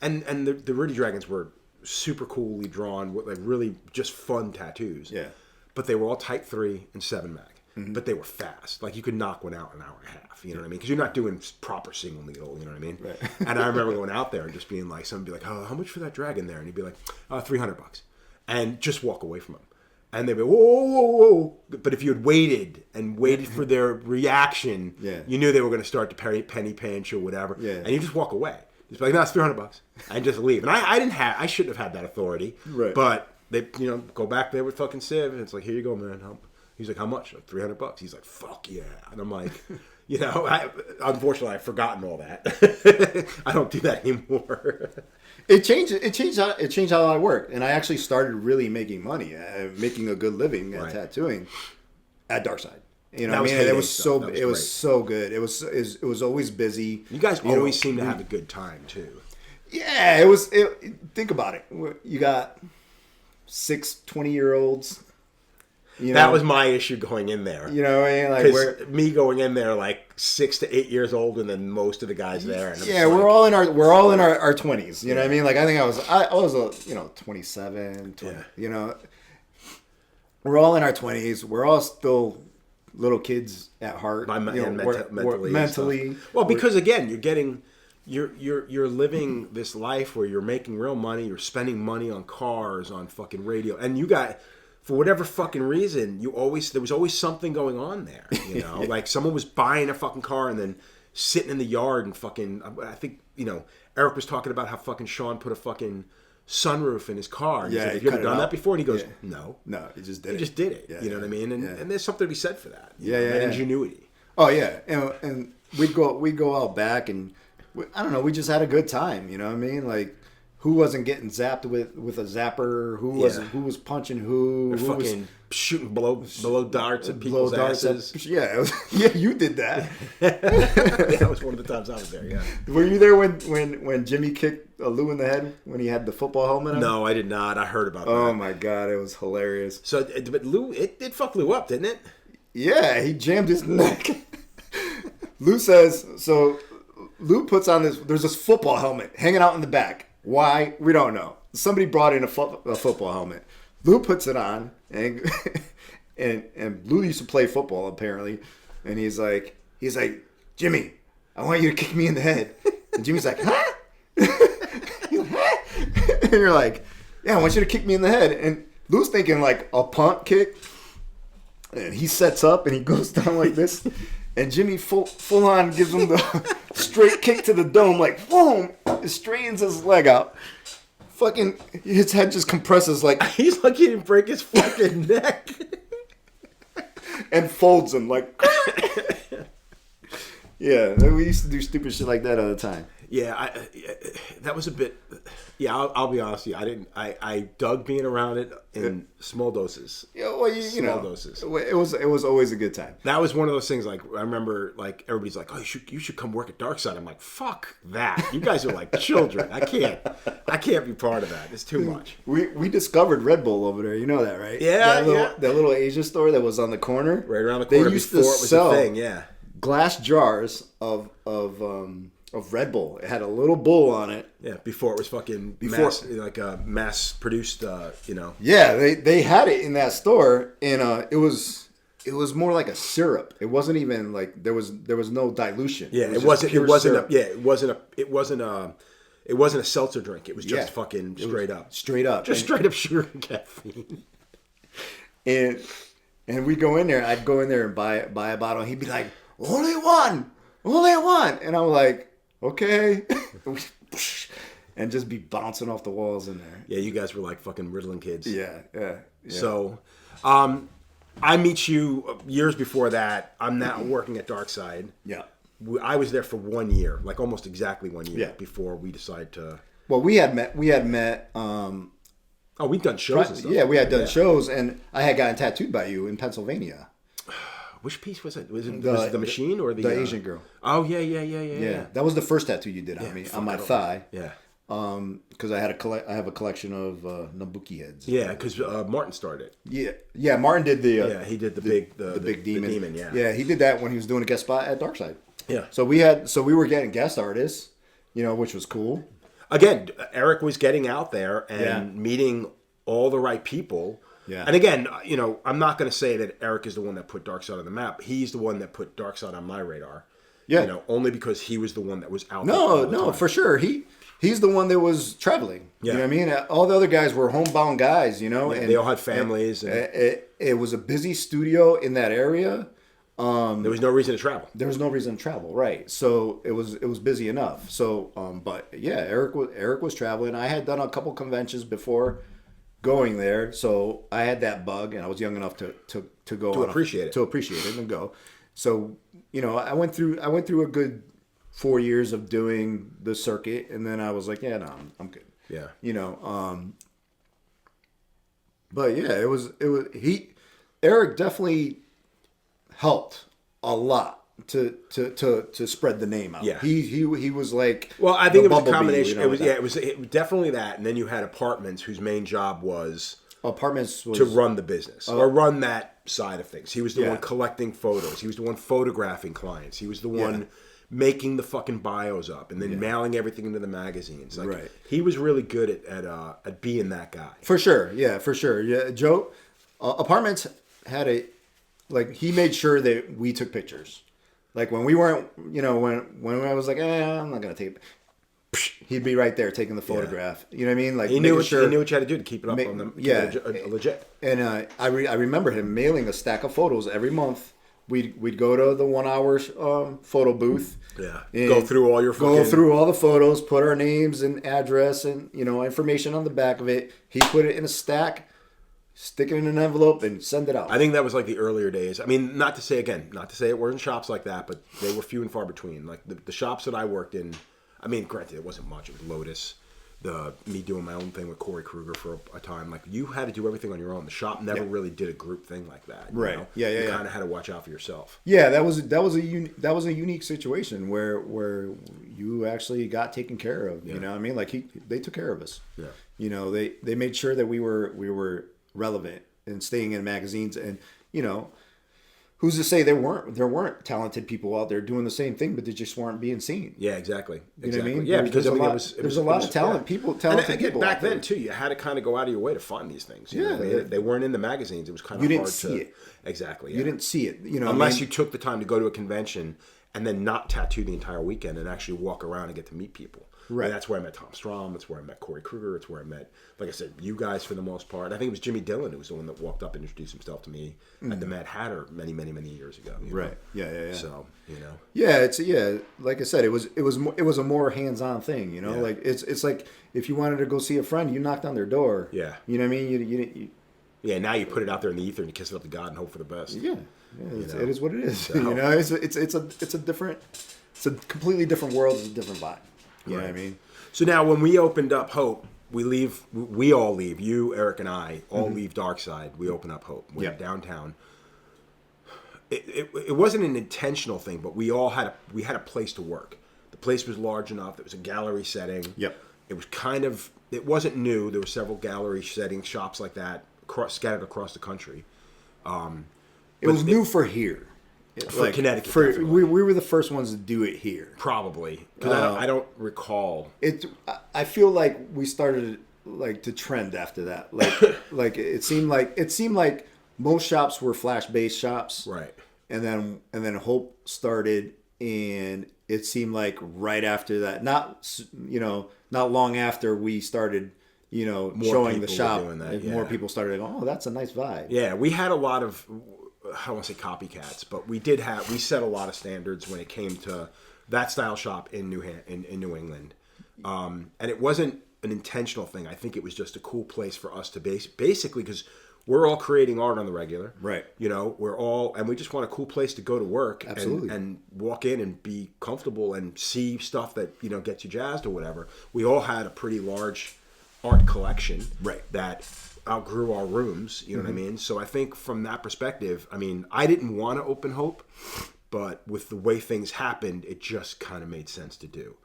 And the Rudy Dragons were super coolly drawn, like really just fun tattoos. Yeah. But they were all Type 3 and 7 mag. Mm-hmm. But they were fast. Like you could knock one out in an hour and a half. You know what I mean? Because you're not doing proper single needle. You know what I mean? Right. And I remember going out there and just being like, someone would be like, oh, how much for that dragon there? And he'd be like, $300. And just walk away from him. And they'd be, whoa, whoa, whoa. But if you had waited for their reaction, yeah. you knew they were going to start to penny pinch or whatever. Yeah. And you just walk away. Just be like, no, it's $300. And just leave. And I shouldn't have had that authority. Right. But they, go back there with fucking Civ, and it's like, here you go, man. He's like, how much? Like $300. He's like, fuck yeah. And I'm like, unfortunately, I've forgotten all that. I don't do that anymore. It changed how I worked, and I actually started really making money, making a good living at tattooing at Darkside. You know, what I mean, it was so good. It was always busy. You guys always seem to have a good time too. Yeah, think about it. You got 6 20-year-olds. That was my issue going in there. You know, like me going in there like 6 to 8 years older than most of the guys there. And we're all in our 20s. You know what I mean? Like I think I was 27, 20, you know. We're all in our 20s. We're all still little kids at heart. Mentally. Well, because again, you're living this life where you're making real money. You're spending money on cars, on fucking radio, and you got. For whatever fucking reason, there was always something going on there, you know? Like someone was buying a fucking car and then sitting in the yard and fucking, I think, Eric was talking about how fucking Sean put a fucking sunroof in his car. And yeah, he's like, you ever done that before? And he goes, no, he just did it. He just did it. You know what I mean? And there's something to be said for that. That ingenuity. Oh yeah, and we'd go out back and I don't know, we just had a good time. You know what I mean? Like. Who wasn't getting zapped with a zapper? Who was punching who? Who fucking was shooting blow darts at people's asses? Yeah, you did that. That was one of the times I was there. Yeah. Were you there when Jimmy kicked Lou in the head when he had the football helmet on? No, I did not. I heard about that. Oh my god, it was hilarious. So, but Lou, it fucked Lou up, didn't it? Yeah, he jammed his neck. Lou says so. Lou puts on this. There's this football helmet hanging out in the back. Why? We don't know. Somebody brought in a football helmet. Lou puts it on, and Lou used to play football apparently, and he's like, Jimmy, I want you to kick me in the head. And Jimmy's like, huh? And you're like, yeah, I want you to kick me in the head. And Lou's thinking like a punt kick, and he sets up and he goes down like this. And Jimmy full on gives him the straight kick to the dome, like boom, straightens his leg out. Fucking his head just compresses like he's lucky he didn't break his fucking neck. And folds him like yeah, we used to do stupid shit like that all the time. Yeah, that was a bit. Yeah, I'll be honest with you. I dug being around it in small doses. Yeah, well, small doses. It was always a good time. That was one of those things. Like I remember, like everybody's like, "Oh, you should come work at Darkside." I'm like, "Fuck that! You guys are like children. I can't be part of that. It's too much." We discovered Red Bull over there. You know that, right? Yeah, that little Asian store that was on the corner, right around the corner. They used to sell a thing. Yeah, glass jars of Red Bull. It had a little bull on it. Yeah, before it was fucking mass produced, Yeah, they had it in that store, and it was more like a syrup. It wasn't even like there was no dilution. Yeah, it wasn't a seltzer drink. It was just fucking straight up. Straight up. Just straight up sugar and caffeine. And we'd go in there. I'd go in there and buy a bottle. And he'd be like, only one. And I'm like, okay. and just be bouncing off the walls in there. Yeah, you guys were like fucking Ritalin kids. Yeah. So, I meet you years before that. I'm now working at Darkside. Yeah. I was there for 1 year, like almost exactly 1 year Yeah. before we decided to. Well, we had met. We've done shows and stuff. Yeah, we had done shows, and I had gotten tattooed by you in Pennsylvania. Which piece was it? Was it the machine or the Asian girl? Oh yeah. That was the first tattoo you did on me, on my thigh. Yeah. Because I have a collection of Nabuki heads. Yeah, because Martin started it. Yeah. Martin did the. He did the big demon. The demon. Yeah. Yeah, he did that when he was doing a guest spot at Darkside. Yeah. So we were getting guest artists, which was cool. Again, Eric was getting out there and meeting all the right people. Yeah. And again, I'm not going to say that Eric is the one that put Darkside on the map. He's the one that put Darkside on my radar. Yeah. Only because he was the one that was out there. No, for sure. He's the one that was traveling. Yeah. You know what I mean? All the other guys were homebound guys, and they all had families. It was a busy studio in that area. There was no reason to travel. There was no reason to travel, right? So it was busy enough. So, but yeah, Eric was traveling. I had done a couple conventions before going there, so I had that bug, and I was young enough to go to appreciate it and go. So I went through a good 4 years of doing the circuit, and then I was like, yeah, no, I'm good. Yeah. But yeah, Eric definitely helped a lot to spread the name out. Yeah. He was like, well, I think it was a bumblebee, combination. It was definitely that, and then you had Apartments, whose main job was to run the business or run that side of things. He was the one collecting photos. He was the one photographing clients. He was the one making the fucking bios up and then mailing everything into the magazines. Like, right. He was really good at being that guy. For sure. Yeah, for sure. Yeah, Joe, Apartments had he made sure that we took pictures. Like when we weren't, when I was like, I'm not gonna take it. He'd be right there taking the photograph. You know what I mean? Like he knew what you had to do to keep it up on them. Legit. And I remember him mailing a stack of photos every month. We'd go to the 1 hour photo booth. Yeah. Go through all the photos, put our names and address and information on the back of it. He put it in a stack, stick it in an envelope, and send it out. I think that was like the earlier days. I mean, not to say it weren't shops like that, but they were few and far between. Like the shops that I worked in, I mean, granted, it wasn't much. It was Lotus. Me doing my own thing with Corey Kruger for a time. Like, you had to do everything on your own. The shop never really did a group thing like that. Right. You kind of had to watch out for yourself. Yeah, that was a unique situation where you actually got taken care of. You know what I mean? Like they took care of us. Yeah. They made sure that we were relevant and staying in magazines, and who's to say there weren't talented people out there doing the same thing, but they just weren't being seen. Yeah, exactly. You know what I mean? Yeah, because there's a lot of talented people back then too. You had to kind of go out of your way to find these things. They weren't in the magazines. It was kind of hard to see it. Exactly. Yeah. You didn't see it. Unless you took the time to go to a convention and then not tattoo the entire weekend and actually walk around and get to meet people. Right. And that's where I met Tom Strom. That's where I met Corey Kruger. It's where I met, like I said, you guys for the most part. I think it was Jimmy Dillon who was the one that walked up and introduced himself to me at the Mad Hatter many, many, many years ago. Right. Yeah. So Yeah, like I said, it was a more hands-on thing. Like it's like if you wanted to go see a friend, you knocked on their door. Yeah. You know what I mean? Yeah. Now you put it out there in the ether and you kiss it up to God and hope for the best. Yeah. It is what it is. So, it's a completely different world. It's a different vibe. You know what I mean? So now when we opened up Hope, we all leave. You, Eric, and I all leave Darkside. We open up Hope. We're downtown. It wasn't an intentional thing, but we had a place to work. The place was large enough. It was a gallery setting. Yep. It was it wasn't new. There were several gallery setting shops like that scattered across the country. It was new for here. For Connecticut. We were the first ones to do it here. Probably. Because I don't recall. I feel like we started to trend after that. Like it seemed like most shops were flash-based shops. Right. And then Hope started, and it seemed like right after that, not long after we started, showing the shop, more people started going, oh, that's a nice vibe. Yeah, we had a lot of, I don't want to say copycats, but we set a lot of standards when it came to that style shop in New England. And it wasn't an intentional thing. I think it was just a cool place for us to basically, because we're all creating art on the regular. Right. You know, and we just want a cool place to go to work. Absolutely. And walk in and be comfortable and see stuff that, you know, gets you jazzed or whatever. We all had a pretty large art collection. Right. That outgrew our rooms, you know what I mean? So I think from that perspective, I mean, I didn't want to open Hope, but with the way things happened, it just kind of made sense to do,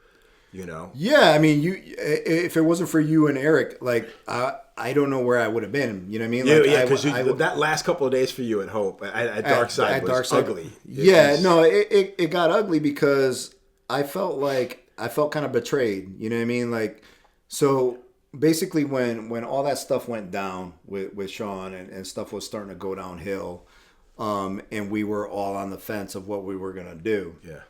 you know? Yeah, I mean, if it wasn't for you and Eric, like, I don't know where I would have been, you know what I mean? Like, Yeah, because that last couple of days for you at Hope, at Dark Side was ugly. No, it got ugly because I felt kind of betrayed, you know what I mean? Like, so basically when all that stuff went down with Sean and stuff was starting to go downhill, and we were all on the fence of what we were going to do. Yeah.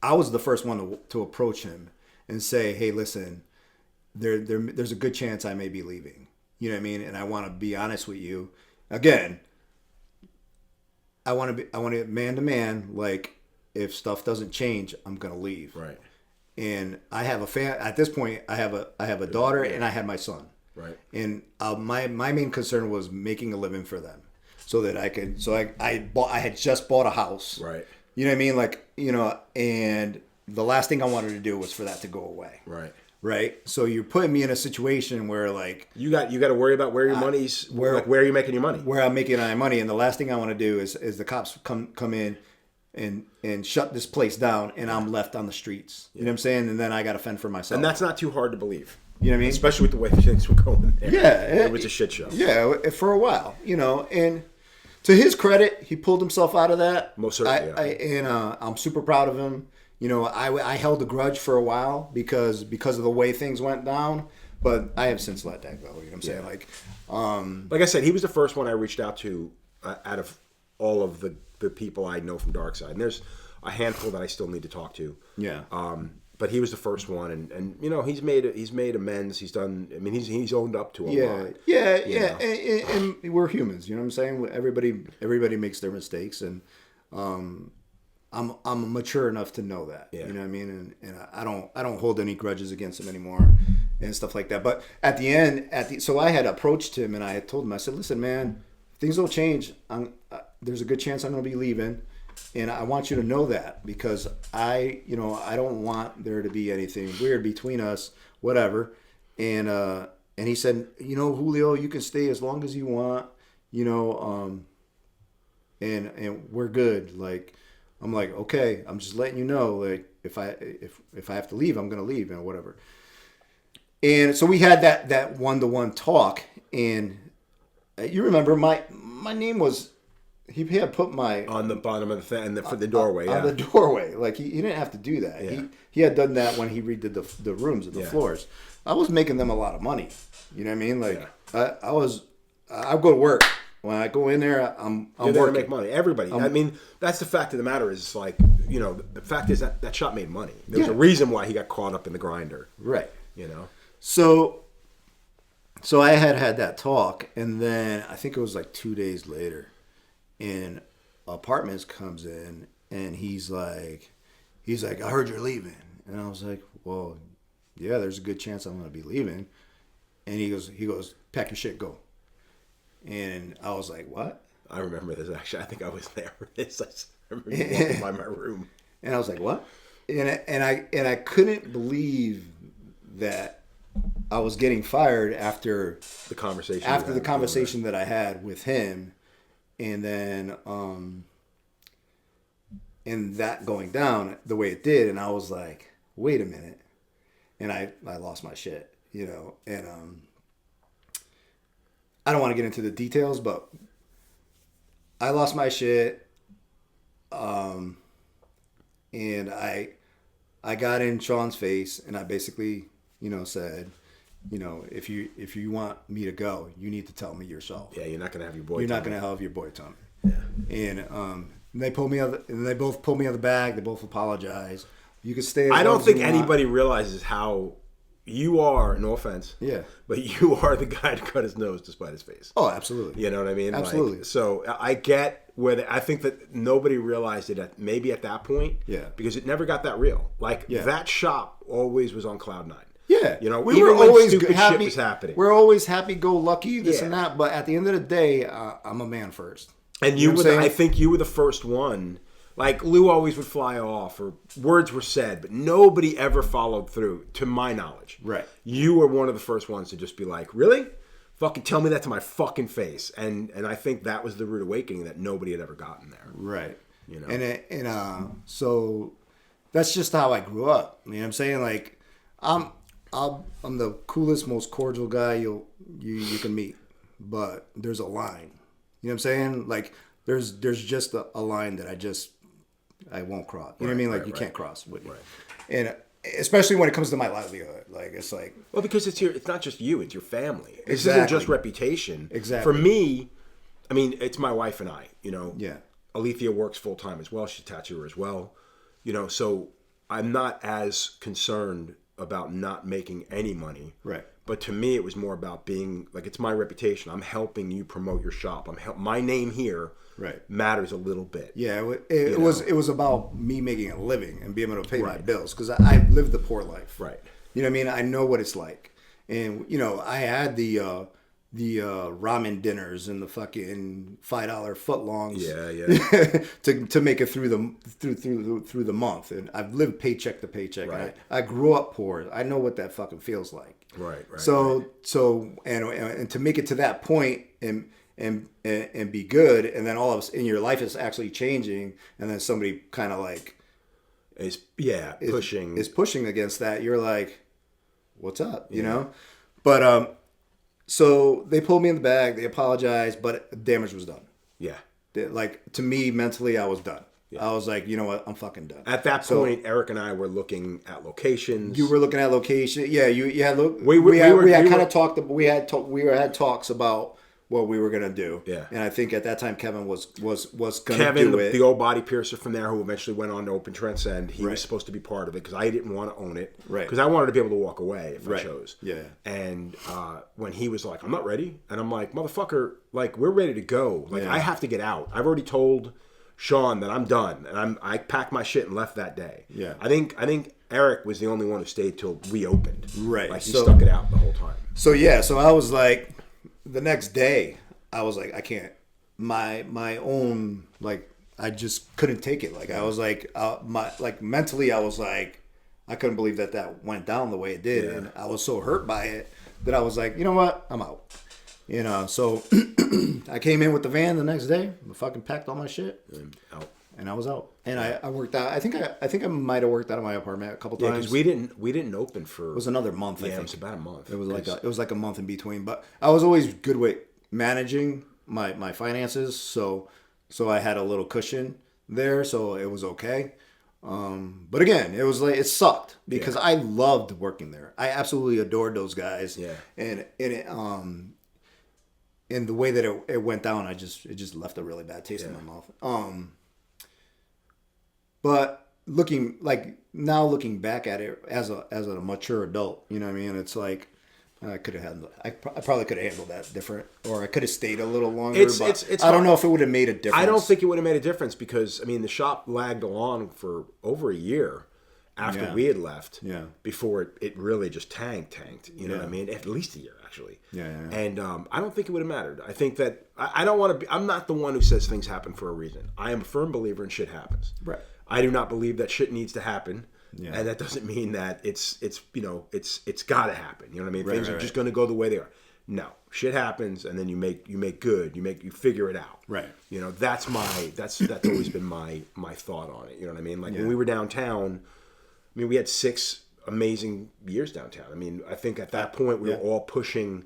I was the first one to approach him and say, hey, listen, there's a good chance I may be leaving. You know what I mean? And I want to be honest with you. Again, I want to man to man, like, if stuff doesn't change, I'm going to leave. Right. And I have at this point, I have a daughter and I had my son. Right. And my main concern was making a living for them, so that I could. So I had just bought a house. Right. You know what I mean? Like, you know, and the last thing I wanted to do was for that to go away. Right. Right. So you're putting me in a situation where, like, you got to worry about where your money's where are you making your money? Where I'm making my money, and the last thing I want to do is the cops come in and shut this place down, and I'm left on the streets. You know what I'm saying? And then I got to fend for myself. And that's not too hard to believe. You know what I mean? Especially with the way things were going there. Yeah. It was a shit show. Yeah, for a while, you know. And to his credit, he pulled himself out of that. Most certainly. I'm super proud of him. You know, I held a grudge for a while because of the way things went down, but I have since let that go. You know what I'm saying? Like I said, he was the first one I reached out to out of all of the people I know from Dark Side. And there's a handful that I still need to talk to. Yeah. But he was the first one, and you know, he's made amends. He's done. I mean, he's owned up to a lot. Yeah. And we're humans. You know what I'm saying? Everybody makes their mistakes, and I'm mature enough to know that. Yeah. You know what I mean? And I don't hold any grudges against him anymore, and stuff like that. But at the end, so I had approached him and I had told him, I said, listen, man, things don't change. There's a good chance I'm going to be leaving. And I want you to know that, because I don't want there to be anything weird between us, whatever. And he said, you know, Julio, you can stay as long as you want, you know, and we're good. Like, I'm like, okay, I'm just letting you know, like, if I have to leave, I'm going to leave, and whatever. And so we had that one-to-one talk, and you remember my name was, he had put my on the bottom of the thing for the doorway. On the doorway. Like, he didn't have to do that. Yeah. He had done that when he redid the rooms and the floors. I was making them a lot of money. You know what I mean? Like, I go to work. When I go in there, I'm You're there working. to make money. Everybody. I mean, that's the fact of the matter is, like, you know, the fact is that shop made money. There's a reason why he got caught up in the grinder. Right. You know. So I had that talk, and then I think it was like 2 days later, and Apartments comes in, and he's like, I heard you're leaving. And I was like, well, yeah, there's a good chance I'm going to be leaving. And he goes, pack your shit, go. And I was like, what? I remember this, actually. I think I was there for this. I remember walking by my room. And I was like, what? And I couldn't believe that I was getting fired after the conversation. That I had with him, and then and that going down the way it did, and I was like, wait a minute, and I lost my shit, you know, and I don't want to get into the details, but I lost my shit, and I got in Sean's face, and I basically, you know, said, you know, if you want me to go, you need to tell me yourself. Yeah, you're not gonna have your boy. You're not gonna have your boy tell me. Yeah. And they pulled me out, and they both pulled me out of the bag. They both apologized. You can stay. I don't think anybody realizes how you are. No offense. Yeah. But you are the guy to cut his nose to spite his face. Oh, absolutely. You know what I mean? Absolutely. Like, so I get where I think that nobody realized it maybe at that point. Yeah. Because it never got that real. Like that shop always was on cloud 9. Yeah, you know, we even were when always stupid happy, shit was happening. We're always happy-go-lucky, this and that. But at the end of the day, I'm a man first. And I think you were the first one. Like Lou always would fly off, or words were said, but nobody ever followed through, to my knowledge. Right. You were one of the first ones to just be like, really? Fucking tell me that to my fucking face. And I think that was the rude awakening that nobody had ever gotten there. Right. You know. And so that's just how I grew up. You know what I'm saying? Like I'm the coolest, most cordial guy you can meet, but there's a line. You know what I'm saying? Like there's just a line that I won't cross. You know what I mean? Like you can't cross with me. Right. And especially when it comes to my livelihood, like it's like, well, because it's not just you, it's your family. Exactly. This isn't just reputation. Exactly. For me, I mean, it's my wife and I. You know. Yeah. Alethea works full time as well. She's a tattooer as well. You know, so I'm not as concerned about not making any money. Right. But to me, it was more about being like, it's my reputation. I'm helping you promote your shop. My name here matters a little bit. Yeah, it was about me making a living and being able to pay my bills, because I lived the poor life. Right. You know what I mean? I know what it's like, and you know, I had the ramen dinners and the fucking $5 footlongs. Yeah. to make it through the month, and I've lived paycheck to paycheck. Right. I grew up poor. I know what that fucking feels like. Right. So and to make it to that point and be good, and then all of us in your life is actually changing, and then somebody kind of like is pushing against that. You're like, what's up? You know, but so they pulled me in the bag. They apologized, but damage was done. Yeah. Like, to me, mentally, I was done. Yeah. I was like, you know what? I'm fucking done. At that point, Eric and I were looking at locations. You were looking at location. Yeah, you had look. We had talks about what we were gonna do. Yeah. And I think at that time Kevin was gonna Kevin, do it. the old body piercer from there, who eventually went on to open Transcend. He was supposed to be part of it because I didn't want to own it. Right. Because I wanted to be able to walk away if I chose. Yeah. And when he was like, "I'm not ready," and I'm like, "Motherfucker, like we're ready to go. Like I have to get out. I've already told Sean that I'm done, and I packed my shit and left that day." Yeah. I think Eric was the only one who stayed till we opened. Right. Like he stuck it out the whole time. So I was like, the next day, I was like, I can't. My own, like, I just couldn't take it. Like I was like, mentally, I was like, I couldn't believe that went down the way it did, and I was so hurt by it that I was like, you know what, I'm out. You know, so I came in with the van the next day, fucking packed all my shit, and I was out. And I worked out. I think I might have worked out of my apartment a couple times. Yeah, because we didn't open for. It was another month. Yeah, I think. it was about a month. It was like a month in between. But I was always good with managing my finances, so I had a little cushion there, so it was okay. But again, it was like, it sucked because I loved working there. I absolutely adored those guys. Yeah. And the way that it went down, it just left a really bad taste in my mouth. But looking back at it as a mature adult, you know what I mean? It's like, I probably could have handled that different, or I could have stayed a little longer. I don't know if it would have made a difference. I don't think it would have made a difference because, I mean, the shop lagged along for over a year after we had left. Yeah. Before it really just tanked. You know what I mean? At least a year, actually. Yeah. And I don't think it would have mattered. I think that I don't want to be. I'm not the one who says things happen for a reason. I am a firm believer in shit happens. Right. I do not believe that shit needs to happen. Yeah. And that doesn't mean that it's got to happen. You know what I mean? Right, Things are just going to go the way they are. No, shit happens, and then you make good. You figure it out. Right. You know, that's always been my thought on it. You know what I mean? Like when we were downtown, I mean, we had 6 amazing years downtown. I mean, I think at that point we were all pushing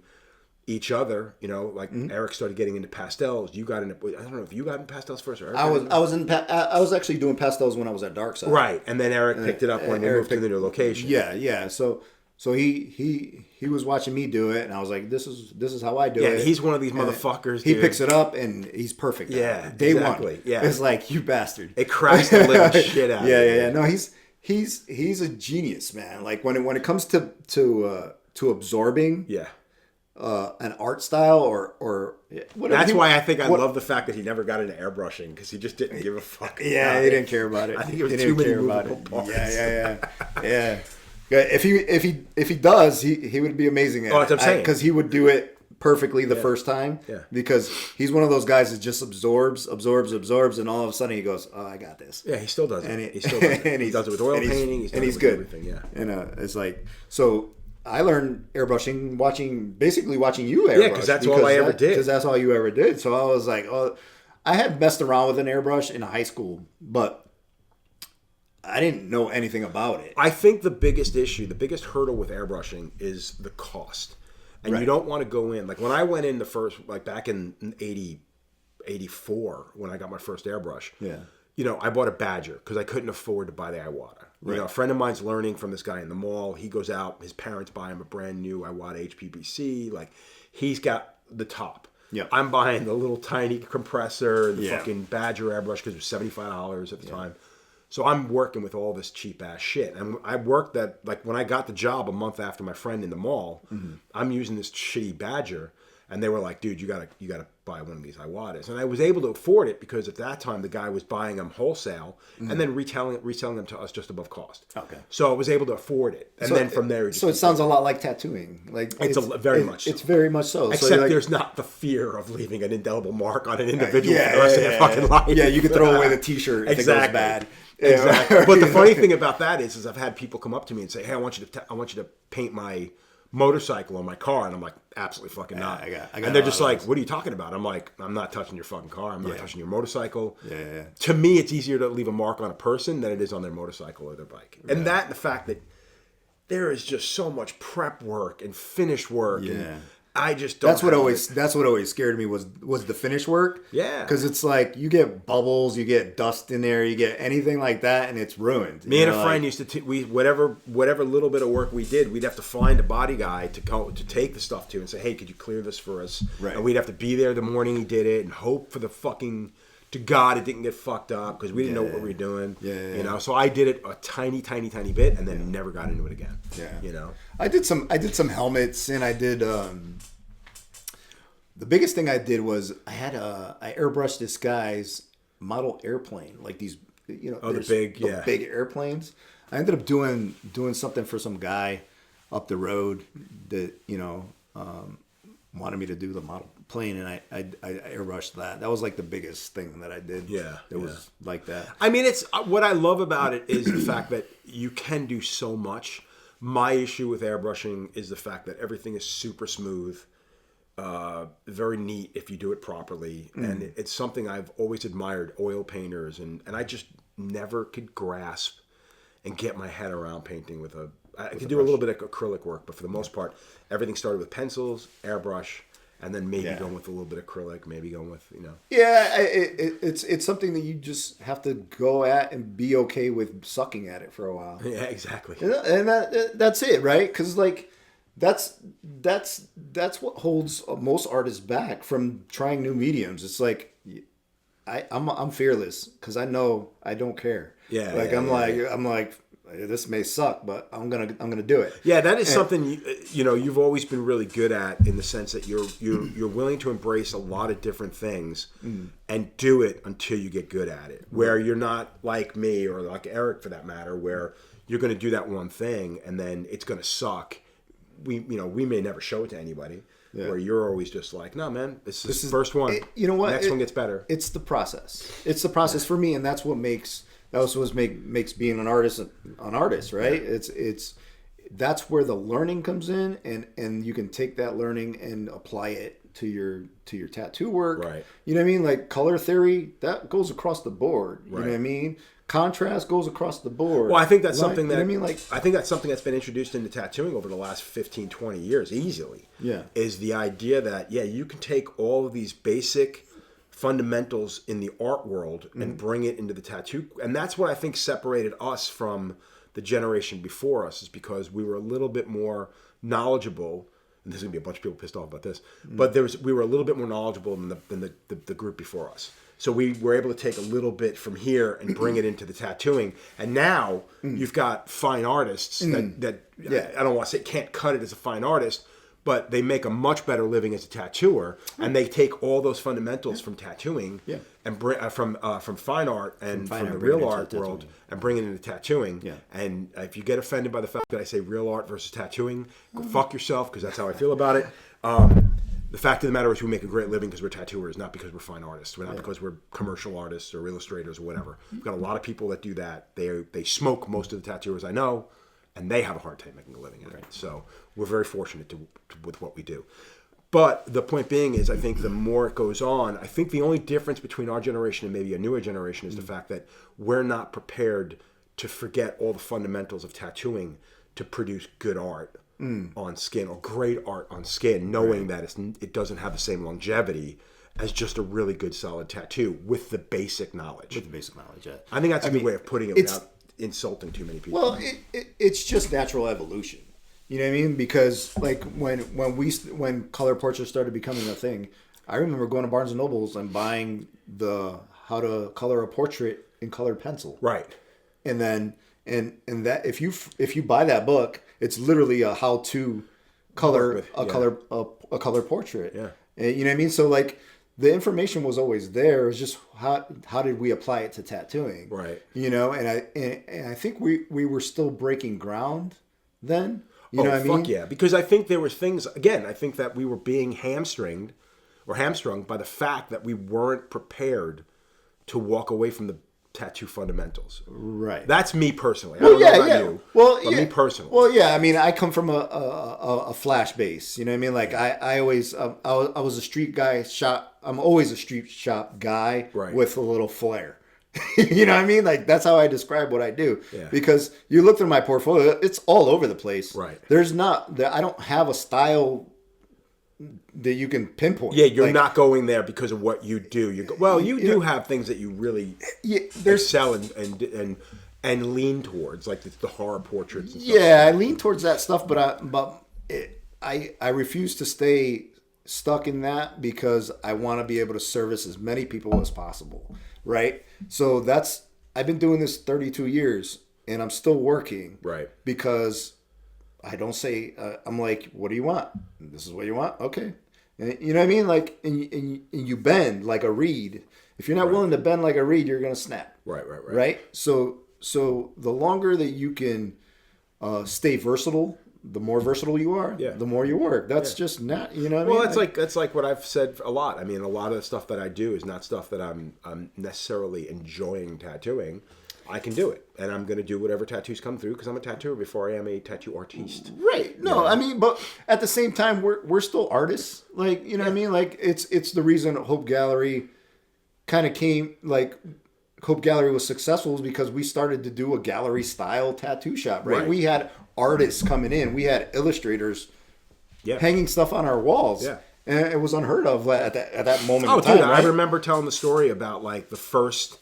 each other, you know, like Eric started getting into pastels. You got into, I don't know if you got into pastels first or Eric. I was actually doing pastels when I was at Darkside. Right, and then Eric picked it up when we moved to the new location. Yeah. So he was watching me do it, and I was like, this is how I do it. Yeah, he's one of these motherfuckers. He picks it up, and he's perfect. Yeah, day exactly. one. Yeah, it's like, you bastard. It cracks the living shit out. Yeah. No, he's a genius, man. Like when it comes to absorbing. Yeah. an art style or whatever. That's why I think I love the fact that he never got into airbrushing, because he just didn't give a fuck. Yeah, he didn't care about it. I think it was too many movable parts. Yeah. If he does, he would be amazing at it. That's what I'm saying. Because he would do it perfectly the first time. Yeah. Because he's one of those guys that just absorbs, and all of a sudden he goes, "Oh, I got this." Yeah, he still does it. And he still does it. and he does it with oil painting. He's good. Everything. Yeah. And it's like, so I learned airbrushing basically watching you airbrush. Yeah, because that's all I ever did. Because that's all you ever did. So I was like, oh, I had messed around with an airbrush in high school, but I didn't know anything about it. I think the biggest hurdle with airbrushing is the cost. And you don't want to go in. Like when I went in back in 84, when I got my first airbrush, I bought a Badger because I couldn't afford to buy the Iwata. You know, a friend of mine's learning from this guy in the mall. He goes out, his parents buy him a brand new Iwata HPBC. Like, he's got the top. Yeah. I'm buying the little tiny compressor, the fucking Badger airbrush because it was $75 at the time. So I'm working with all this cheap ass shit. And I worked that, like when I got the job a month after my friend in the mall, I'm using this shitty Badger. And they were like, dude, you gotta buy one of these Iwatas. And I was able to afford it because at that time the guy was buying them wholesale and then reselling them to us just above cost. Okay. So I was able to afford it. And then from there... So it sounds a lot like tattooing. Like it's very much so. It's very much so. Except there's not the fear of leaving an indelible mark on an individual for the rest of their fucking life. Yeah, you could throw away the t-shirt if it goes bad. Exactly. But the funny thing about that is I've had people come up to me and say, hey, I want you to paint my motorcycle or my car, and I'm like, absolutely fucking not. And they're just like, what are you talking about? I'm like, I'm not touching your fucking car. I'm not touching your motorcycle. To me, it's easier to leave a mark on a person than it is on their motorcycle or their bike. And that, and the fact that there is just so much prep work and finish work. And I just don't. That's what always scared me was the finish work. Yeah, because it's like you get bubbles, you get dust in there, you get anything like that, and it's ruined. Me and a friend used to whatever little bit of work we did, we'd have to find a body guy to take the stuff to and say, hey, could you clear this for us? Right. And we'd have to be there the morning he did it and hope for the fucking to God it didn't get fucked up because we didn't know what we were doing. You know, so I did it a tiny bit and then never got into it again. You know, I did some helmets and I did. The biggest thing I did was I airbrushed this guy's model airplane, like these, the big airplanes. I ended up doing something for some guy up the road that wanted me to do the model plane, and I airbrushed that. That was like the biggest thing that I did. It was like that. I mean, it's what I love about it is the fact that you can do so much. My issue with airbrushing is the fact that everything is super smooth. Very neat if you do it properly, and it's something I've always admired oil painters, and I just never could grasp and get my head around painting with I could do a little bit of acrylic work, but for the most part everything started with pencils, airbrush, and then maybe going with a little bit of acrylic, maybe going with it's something that you just have to go at and be okay with sucking at it for a while. Yeah, exactly. And that's it, right? Because like that's what holds most artists back from trying new mediums. It's like I'm fearless because I know I don't care. I'm like this may suck, but I'm gonna do it. Yeah, that is something you've always been really good at in the sense that you're willing to embrace a lot of different things and do it until you get good at it. Where you're not like me or like Eric for that matter, where you're going to do that one thing and then it's going to suck. We may never show it to anybody. Where you're always just like, no, man, this is the first one. You know what? Next one gets better. It's the process. It's the process for me, and that's what makes being an artist an artist, right? It's that's where the learning comes in, and you can take that learning and apply it to your tattoo work. Right. You know what I mean? Like color theory, that goes across the board. You know what I mean? Contrast goes across the board. Well, I think that's something that I think that's something that's been introduced into tattooing over the last 15, 20 years easily. Yeah. Is the idea that you can take all of these basic fundamentals in the art world and bring it into the tattoo, and that's what I think separated us from the generation before us, is because we were a little bit more knowledgeable. And there's gonna be a bunch of people pissed off about this, but we were a little bit more knowledgeable than the group before us. So we were able to take a little bit from here and bring it into the tattooing. And now you've got fine artists that I don't want to say can't cut it as a fine artist, but they make a much better living as a tattooer, and they take all those fundamentals from tattooing and bring from fine art and from the real art world and bring it into tattooing. Yeah. And if you get offended by the fact that I say real art versus tattooing, go fuck yourself, because that's how I feel about it. The fact of the matter is we make a great living because we're tattooers, not because we're fine artists. We're not because we're commercial artists or illustrators or whatever. We've got a lot of people that do that. They smoke, most of the tattooers I know, and they have a hard time making a living at it. So we're very fortunate with what we do. But the point being is, I think the more it goes on, I think the only difference between our generation and maybe a newer generation is the fact that we're not prepared to forget all the fundamentals of tattooing to produce good art on skin, or great art on skin, knowing that it doesn't have the same longevity as just a really good solid tattoo with the basic knowledge. Yeah. I think that's a good way of putting it without insulting too many people. Well, it's just natural evolution. You know what I mean? Because like when color portraits started becoming a thing, I remember going to Barnes and Nobles and buying the How to Color a Portrait in Colored Pencil. Right. And then and that if you buy that book, it's literally a how to color color portrait. Yeah. And, you know what I mean? So like the information was always there. It was just how did we apply it to tattooing? Right. You know, and I think we were still breaking ground then. You know what I mean? Fuck yeah. Because I think there were things, again, I think that we were being hamstrung by the fact that we weren't prepared to walk away from the tattoo fundamentals. Right. That's me personally. I don't know about you. But me personally. Well, yeah. I mean, I come from a flash base. You know what I mean? Like I always I was a street guy shop. I'm always a street shop guy with a little flair. You know what I mean? Like that's how I describe what I do. Yeah. Because you look through my portfolio, it's all over the place. Right. I don't have a style that you can pinpoint. Yeah, you're not going there because of what you do. You do have things that you really excel and lean towards, like the horror portraits. And stuff. Yeah, I lean towards that stuff, but I refuse to stay stuck in that because I want to be able to service as many people as possible. Right. So I've been doing this 32 years and I'm still working. Right. Because I don't say, I'm like, what do you want? This is what you want? Okay. And, you know what I mean? Like, and you bend like a reed. If you're not willing to bend like a reed, you're going to snap. Right. So the longer that you can stay versatile, the more versatile you are, the more you work. That's just not, you know what I mean? Well, that's like what I've said a lot. I mean, a lot of the stuff that I do is not stuff that I'm necessarily enjoying tattooing. I can do it, and I'm going to do whatever tattoos come through because I'm a tattooer before I am a tattoo artiste. Right. No, I mean, but at the same time, we're still artists. Like, you know what I mean? Like, it's the reason Hope Gallery kind of came, like, Hope Gallery was successful is because we started to do a gallery style tattoo shop, right? We had artists coming in. We had illustrators hanging stuff on our walls. Yeah. And it was unheard of at that moment in time. Dude, right? I remember telling the story about like the first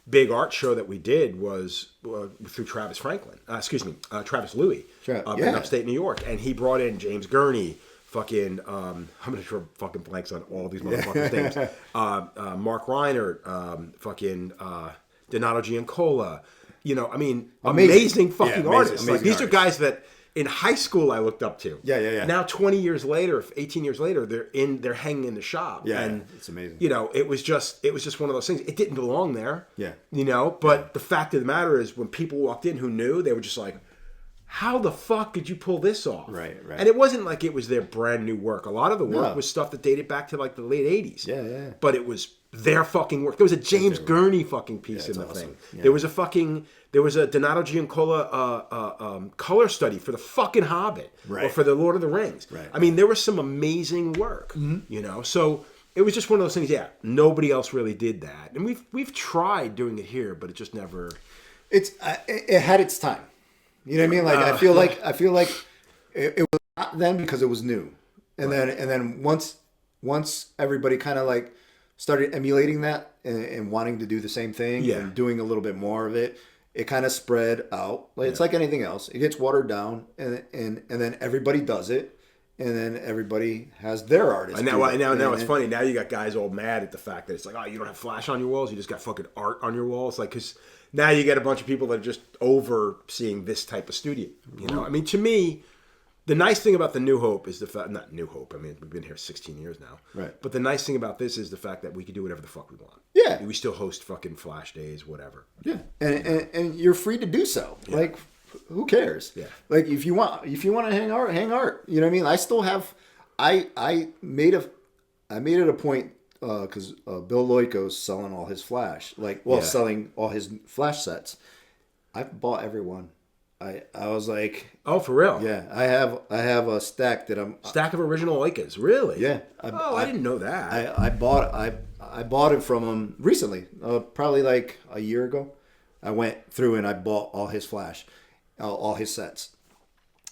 big art show that we did was through Travis Louis up in upstate New York. And he brought in James Gurney, fucking, I'm going to draw fucking blanks on all these motherfuckers' names. Mark Reiner, fucking Donato Giancola. You know, I mean, amazing fucking artists. Like, these are guys that in high school I looked up to. Yeah. Now 20 years later, 18 years later, they're hanging in the shop. Yeah, and it's amazing. You know, it was just one of those things. It didn't belong there. Yeah. You know, but the fact of the matter is when people walked in who knew, they were just like, how the fuck did you pull this off? Right. And it wasn't like it was their brand new work. A lot of the work was stuff that dated back to like the late 80s. Yeah. But it was their fucking work. There was a James Gurney fucking piece in the thing. Yeah. There was a Donato Giancola color study for the fucking Hobbit or for the Lord of the Rings. Right. I mean, there was some amazing work, you know. So it was just one of those things. Yeah, nobody else really did that, and we've tried doing it here, but it just never. It had its time. You know what I mean? Like I feel like it was not then because it was new, and then once everybody kind of like started emulating that and wanting to do the same thing and doing a little bit more of it, it kind of spread out. Like it's like anything else; it gets watered down, and then everybody does it, and then everybody has their artist. And now it's funny. Now you got guys all mad at the fact that it's like, oh, you don't have flash on your walls; you just got fucking art on your walls, like because. Now you get a bunch of people that are just overseeing this type of studio. You know, I mean, to me, The nice thing about the New Hope is the fact, not New Hope, I mean, we've been here 16 years now. Right. But the nice thing about this is the fact that we can do whatever the fuck we want. Yeah. We still host fucking flash days, whatever. Yeah. And you're free to do so. Yeah. Like, who cares? Yeah. Like, if you want to hang art. You know what I mean? I still have, I made it a point, because Bill Loico's selling all his flash, selling all his flash sets. I've bought every one. I was like, oh, for real? Yeah, I have a stack that stack of original Oikas, really? Yeah. I didn't know that. I bought it from him recently, probably like a year ago. I went through and I bought all his flash, all his sets.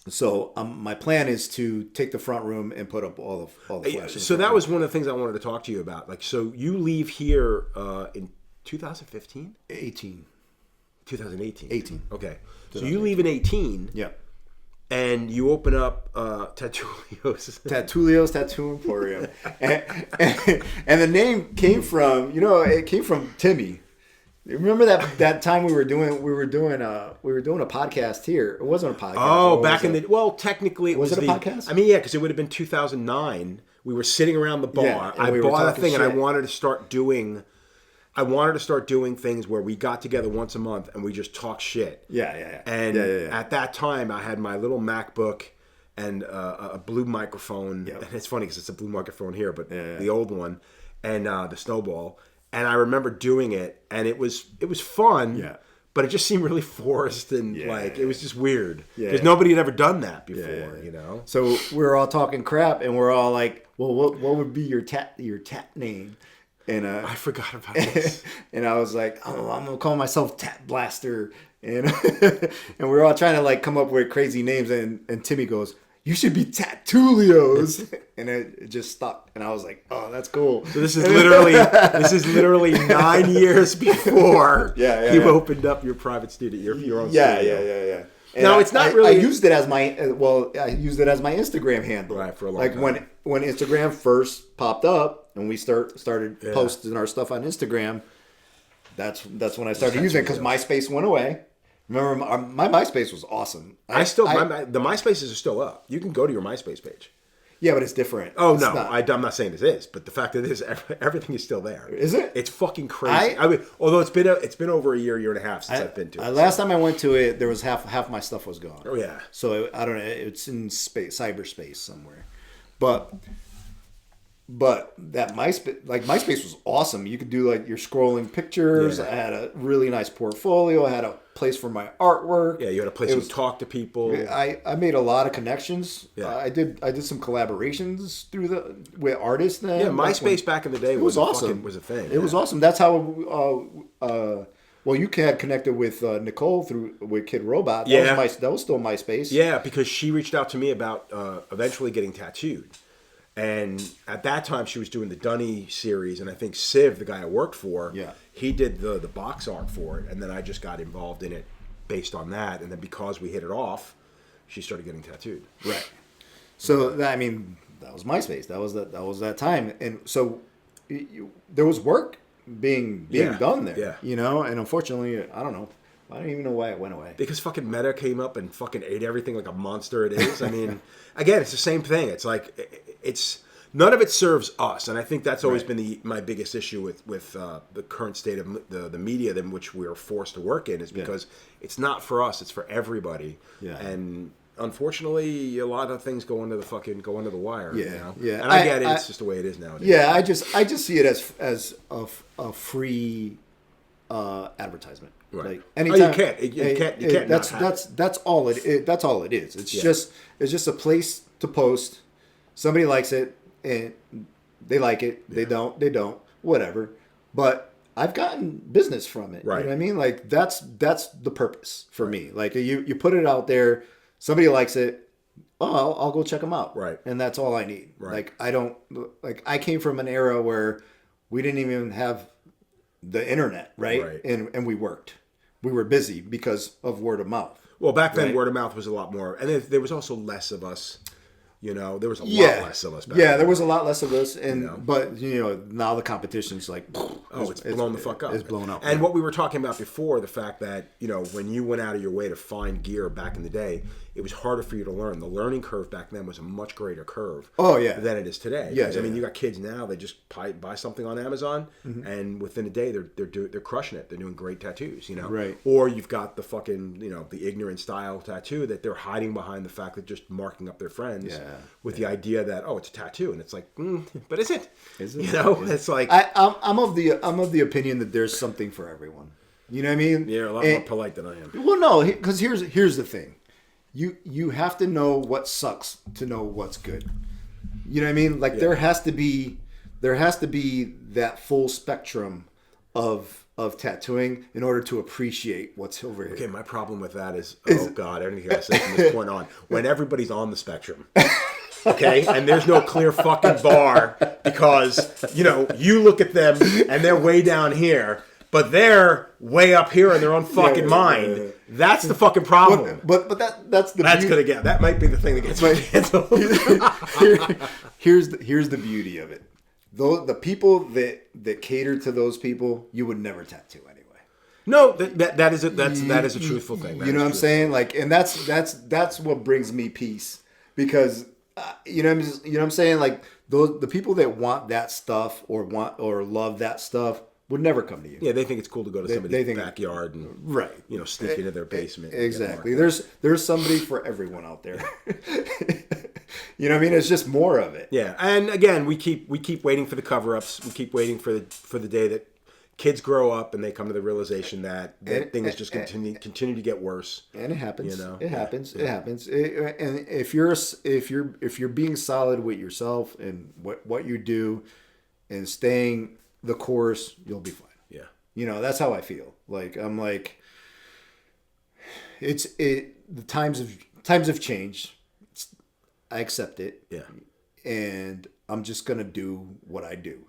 So my plan is to take the front room and put up all the flash. So that was one of the things I wanted to talk to you about. Like, so you leave here in 2015? 18. 2018. 18. Okay. So you leave in 18. Yeah. And you open up Tattoolio's. Tattoolio's Tattoo Emporium. and the name came from, Timmy. Remember that time we were doing a podcast here. It wasn't a podcast. Oh, back in technically it was it a podcast? I mean, yeah, because it would have been 2009. We were sitting around the bar. Yeah, I bought a thing, shit. and I wanted to start doing things where we got together once a month and we just talk shit. Yeah. And at that time, I had my little MacBook and a blue microphone. Yep. And it's funny because it's a blue microphone here, but the old one, and the Snowball. And I remember doing it, and it was fun. Yeah. But it just seemed really forced and it was just weird because nobody had ever done that before, you know. So we were all talking crap, and we're all like, "Well, what would be your tat name?" And I forgot about this. And I was like, "Oh, I'm gonna call myself Tat Blaster," and and we were all trying to like come up with crazy names, and Timmy goes, "You should be Tattoolio's," and it just stuck. And I was like, "Oh, that's cool." So this is literally 9 years before you opened up your private studio, your own studio. Yeah. No, it's not really. I used it as my Instagram handle. Right, for a long time. When Instagram first popped up and we started posting our stuff on Instagram, that's when I started using it because MySpace went away. Remember, my MySpace was awesome. The MySpaces are still up. You can go to your MySpace page. Yeah, but it's different. Oh, no. I'm not saying this is, but the fact that it is, everything is still there. Is it? It's fucking crazy. I mean, although it's been over a year and a half since I've been to it. Last time I went to it, there was half my stuff was gone. Oh, yeah. So, I don't know. It's in cyberspace somewhere. But that MySpace was awesome. You could do like your scrolling pictures. I had a really nice portfolio. I had a place for my artwork. Yeah, you had a place to talk to people. I made a lot of connections. Yeah. I did some collaborations with artists then. Yeah, MySpace back in the day was awesome. Was a thing. It was awesome. That's how you had connected with Nicole with Kid Robot. That was still MySpace. Yeah, because she reached out to me about eventually getting tattooed. And at that time, she was doing the Dunny series, and I think Civ, the guy I worked for, he did the box art for it, and then I just got involved in it based on that, and then because we hit it off, she started getting tattooed. Right. So that was MySpace. That was that time, and so there was work being done there. Yeah. And unfortunately, I don't know. I don't even know why it went away. Because fucking Meta came up and fucking ate everything like a monster it is. I mean, again, it's the same thing. It's like, none of it serves us. And I think that's always been my biggest issue with the current state of the media in which we are forced to work in is because it's not for us, it's for everybody. Yeah. And unfortunately, a lot of things go under the wire. Yeah. You know? Yeah. And I get it, it's just the way it is nowadays. Yeah, I just see it as a free advertisement. Right. Like anytime, you can't. That's all it is. It's just a place to post. Somebody likes it, and they like it. They don't. Whatever. But I've gotten business from it. Right. You know what I mean? Like that's the purpose for me. Like you put it out there. Somebody likes it. Oh, I'll go check them out. Right. And that's all I need. Right. I came from an era where we didn't even have the internet, right? And we worked. We were busy because of word of mouth. Well, back then, word of mouth was a lot more. And there was also less of us. There was a lot less of us back then. There was a lot less of us. But, now the competition's like, Oh, it's blown the fuck up. It's blown up. And what we were talking about before, the fact that, when you went out of your way to find gear back in the day, it was harder for you to learn. The learning curve back then was a much greater curve than it is today. Yeah, I mean, you got kids now, they just buy something on Amazon, and within a day, they're crushing it. They're doing great tattoos, Right. Or you've got the fucking, the ignorant style tattoo that they're hiding behind the fact that just marking up their friends with the idea that, oh, it's a tattoo. And it's like, but is it? Is it? It's like... I'm of the opinion that there's something for everyone. You know what I mean? You're a lot more polite than I am. Well, no, because here's the thing. You have to know what sucks to know what's good. You know what I mean? Like there has to be that full spectrum of tattooing in order to appreciate what's over here. Okay, my problem with that is oh god, everything I say from this point on, when everybody's on the spectrum. Okay, and there's no clear fucking bar because you look at them and they're way down here, but they're way up here in their own fucking mind. Yeah. That's the fucking problem. But that's gonna get. That might be the thing that gets me canceled. Here's the beauty of it. The people that cater to those people, you would never tattoo anyway. No, that is a truthful thing. You know what I'm saying? Like, and that's what brings me peace because you know what I'm saying? Like the people that want that stuff or love that stuff would never come to you. Yeah, they think it's cool to go to somebody's backyard and sneak into their basement. Exactly. There's somebody for everyone out there. You know what I mean? It's just more of it. Yeah, and again, we keep waiting for the cover-ups. We keep waiting for the day that kids grow up and they come to the realization that things just continue to get worse. And it happens. It happens. It happens. And if you're being solid with yourself and what you do and staying the course, you'll be fine. Yeah. That's how I feel. Like I'm like the times have changed. I accept it. Yeah. And I'm just going to do what I do.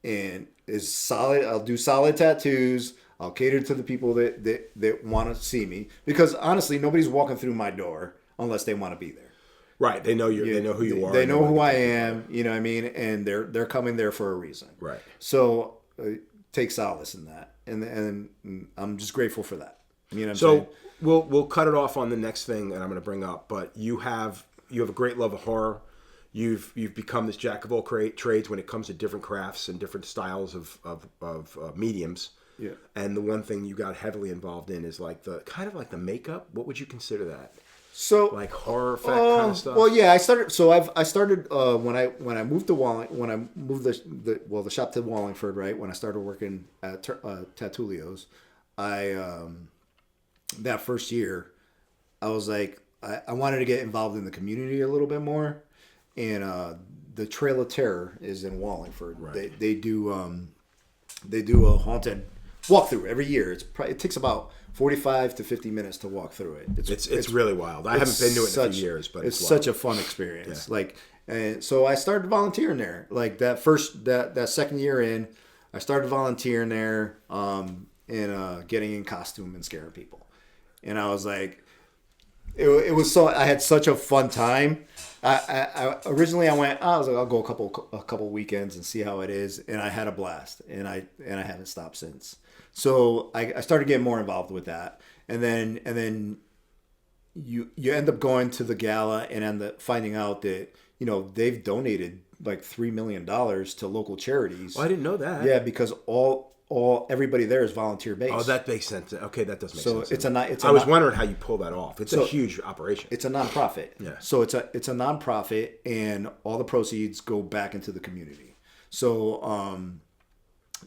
And it's solid. I'll do solid tattoos. I'll cater to the people that want to see me. Because honestly, nobody's walking through my door unless they want to be there. Right. They know you. They know who you are. They know who I am. You know what I mean? And they're coming there for a reason. Right. So take solace in that. And I'm just grateful for that. You know what I'm saying? We'll cut it off on the next thing that I'm going to bring up. But you have a great love of horror. You've become this jack of all trades when it comes to different crafts and different styles of mediums. Yeah. And the one thing you got heavily involved in is like the makeup. What would you consider that? So like horror effect kind of stuff. Well, yeah, I started when I moved to the shop to Wallingford, right? When I started working at Tattoolio's, that first year, I was like, I wanted to get involved in the community a little bit more. And the Trail of Terror is in Wallingford. Right. They do a haunted walkthrough every year. It takes about 45 to 50 minutes to walk through it. It's really wild. I haven't been to it in a few years, but it's such a fun experience. Yeah. And so I started volunteering there. Like that second year in, I started volunteering there, and getting in costume and scaring people. And I was like, it was so, I had such a fun time. I originally went, I was like, I'll go a couple weekends and see how it is, and I had a blast, and I haven't stopped since. So I started getting more involved with that, and then you end up going to the gala and end up finding out that they've donated like $3 million to local charities. Oh, I didn't know that. Yeah, because everybody there is volunteer based. Oh, that makes sense. Okay, that does make sense. So I was wondering how you pull that off. It's a huge operation. It's a nonprofit. Yeah. So it's a nonprofit, and all the proceeds go back into the community. So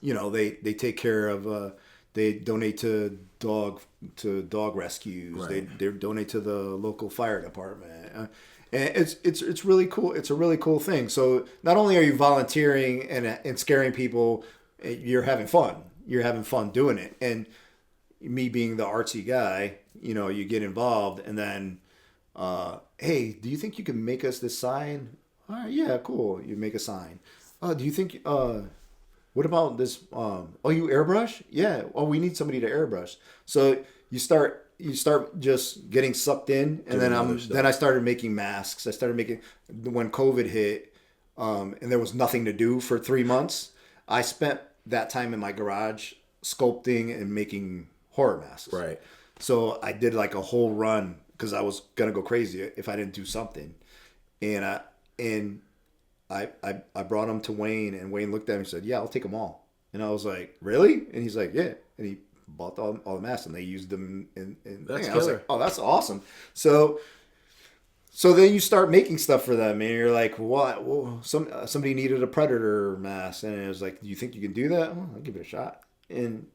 they take care of they donate to dog rescues. Right. They donate to the local fire department. And it's really cool. It's a really cool thing. So not only are you volunteering and scaring people, you're having fun. You're having fun doing it. And me being the artsy guy, you get involved, and then, hey, do you think you can make us this sign? All right, yeah, cool. You make a sign. Do you think? What about this? You airbrush? Yeah. Oh, we need somebody to airbrush. So you start just getting sucked in, and then I started making masks. I started making when COVID hit, and there was nothing to do for 3 months. I spent that time in my garage sculpting and making horror masks. Right. So I did like a whole run because I was gonna go crazy if I didn't do something, and I brought them to Wayne, and Wayne looked at me and said, "Yeah, I'll take them all." And I was like, "Really?" And he's like, "Yeah." And he bought all the masks, and they used them in That's I was like, "Oh, that's awesome." So then you start making stuff for them, and you're like, "What?" Well, somebody needed a Predator mask, and it was like, "Do you think you can do that?" Well, I'll give it a shot. And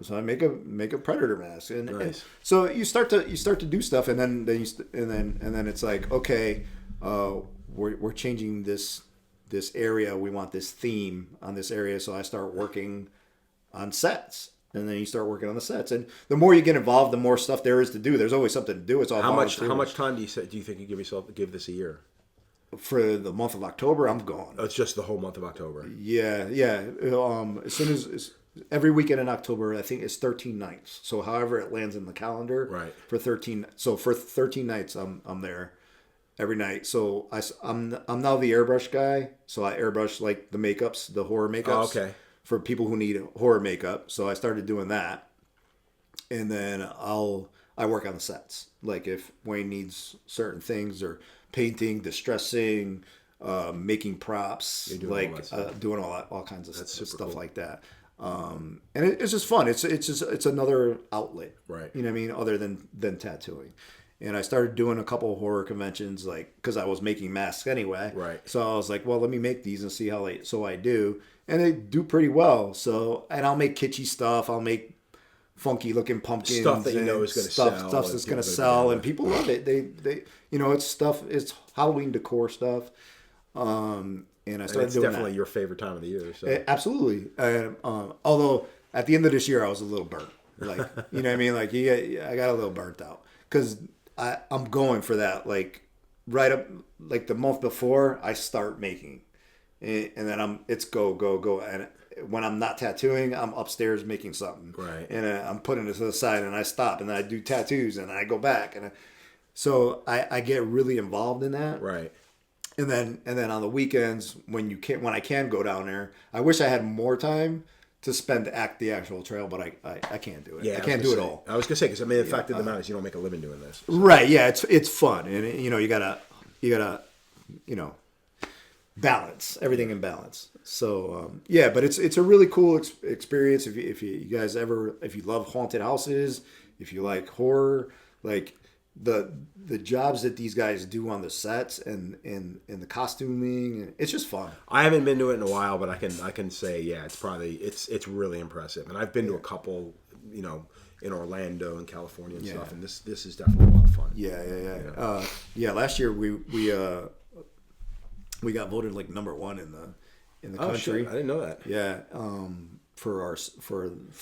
so I make a Predator mask, and, nice. and so you start to do stuff, and then it's like, okay, we're changing this area. We want this theme on this area, so I start working on sets. And then you start working on the sets, and the more you get involved, the more stuff there is to do. There's always something to do. It's all how much time do you think you give this a year? For the month of October, I'm gone. Oh, it's just the whole month of October. Yeah. As soon as every weekend in October, I think it's 13 nights. So however it lands in the calendar, right? For 13. So for 13 nights, I'm there every night. So I'm now the airbrush guy. So I airbrush like the makeups, the horror makeups. Oh, okay. For people who need horror makeup. So I started doing that. And then I work on the sets. Like if Wayne needs certain things or painting, distressing, making props, doing all kinds of stuff cool. Like that. And it's just fun. It's another outlet. Right. You know what I mean? Other than tattooing. And I started doing a couple of horror conventions, like, because I was making masks anyway. Right. So I was like, well, let me make these and see how so I do. And they do pretty well. So, and I'll make kitschy stuff. I'll make funky looking pumpkins. Stuff that you know is going to sell. Stuff that's going to sell. And people love it. They it's Halloween decor stuff. And I started doing definitely your favorite time of the year. So. Absolutely. Although at the end of this year, I was a little burnt. Like, you know what I mean? Like, I got a little burnt out. Because I'm going for that, like right up, like the month before I start making, and then it's go, and when I'm not tattooing, I'm upstairs making something, right? And I'm putting it to the side, and I stop, and then I do tattoos, and I go back, and so I get really involved in that, right? And then on the weekends when I can go down there, I wish I had more time to spend the actual trail, but I can't do it. Yeah, I can't do it all. I was gonna say because the fact of the matter is you don't make a living doing this. So. Right? Yeah, it's fun, and you gotta balance everything in balance. So but it's a really cool experience if you guys if you love haunted houses, if you like horror, like the jobs that these guys do on the sets and the costuming, it's just fun. I haven't been to it in a while, but I can say it's really impressive. And I've been to a couple, in Orlando and California and stuff, and this is definitely a lot of fun. Yeah. Last year we got voted like number 1 in the country. Shit. I didn't know that. Yeah, for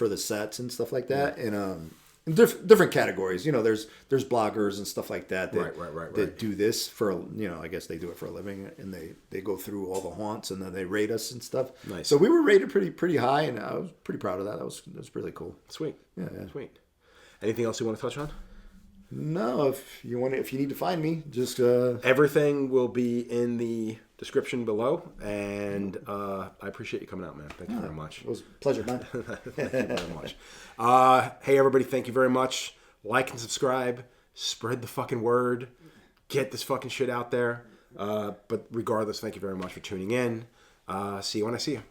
the sets and stuff like that, and different categories. There's bloggers and stuff like that that do this for, I guess they do it for a living, and they go through all the haunts and then they rate us and stuff. Nice. So we were rated pretty high, and I was pretty proud of that. That was really cool. Sweet. Yeah. Sweet. Anything else you want to touch on? No, if you need to find me, just everything will be in the description below, and I appreciate you coming out, man. Thank you very much. It was a pleasure, man. Thank you very much. Hey, everybody, thank you very much. Like and subscribe. Spread the fucking word. Get this fucking shit out there. But regardless, thank you very much for tuning in. See you when I see you.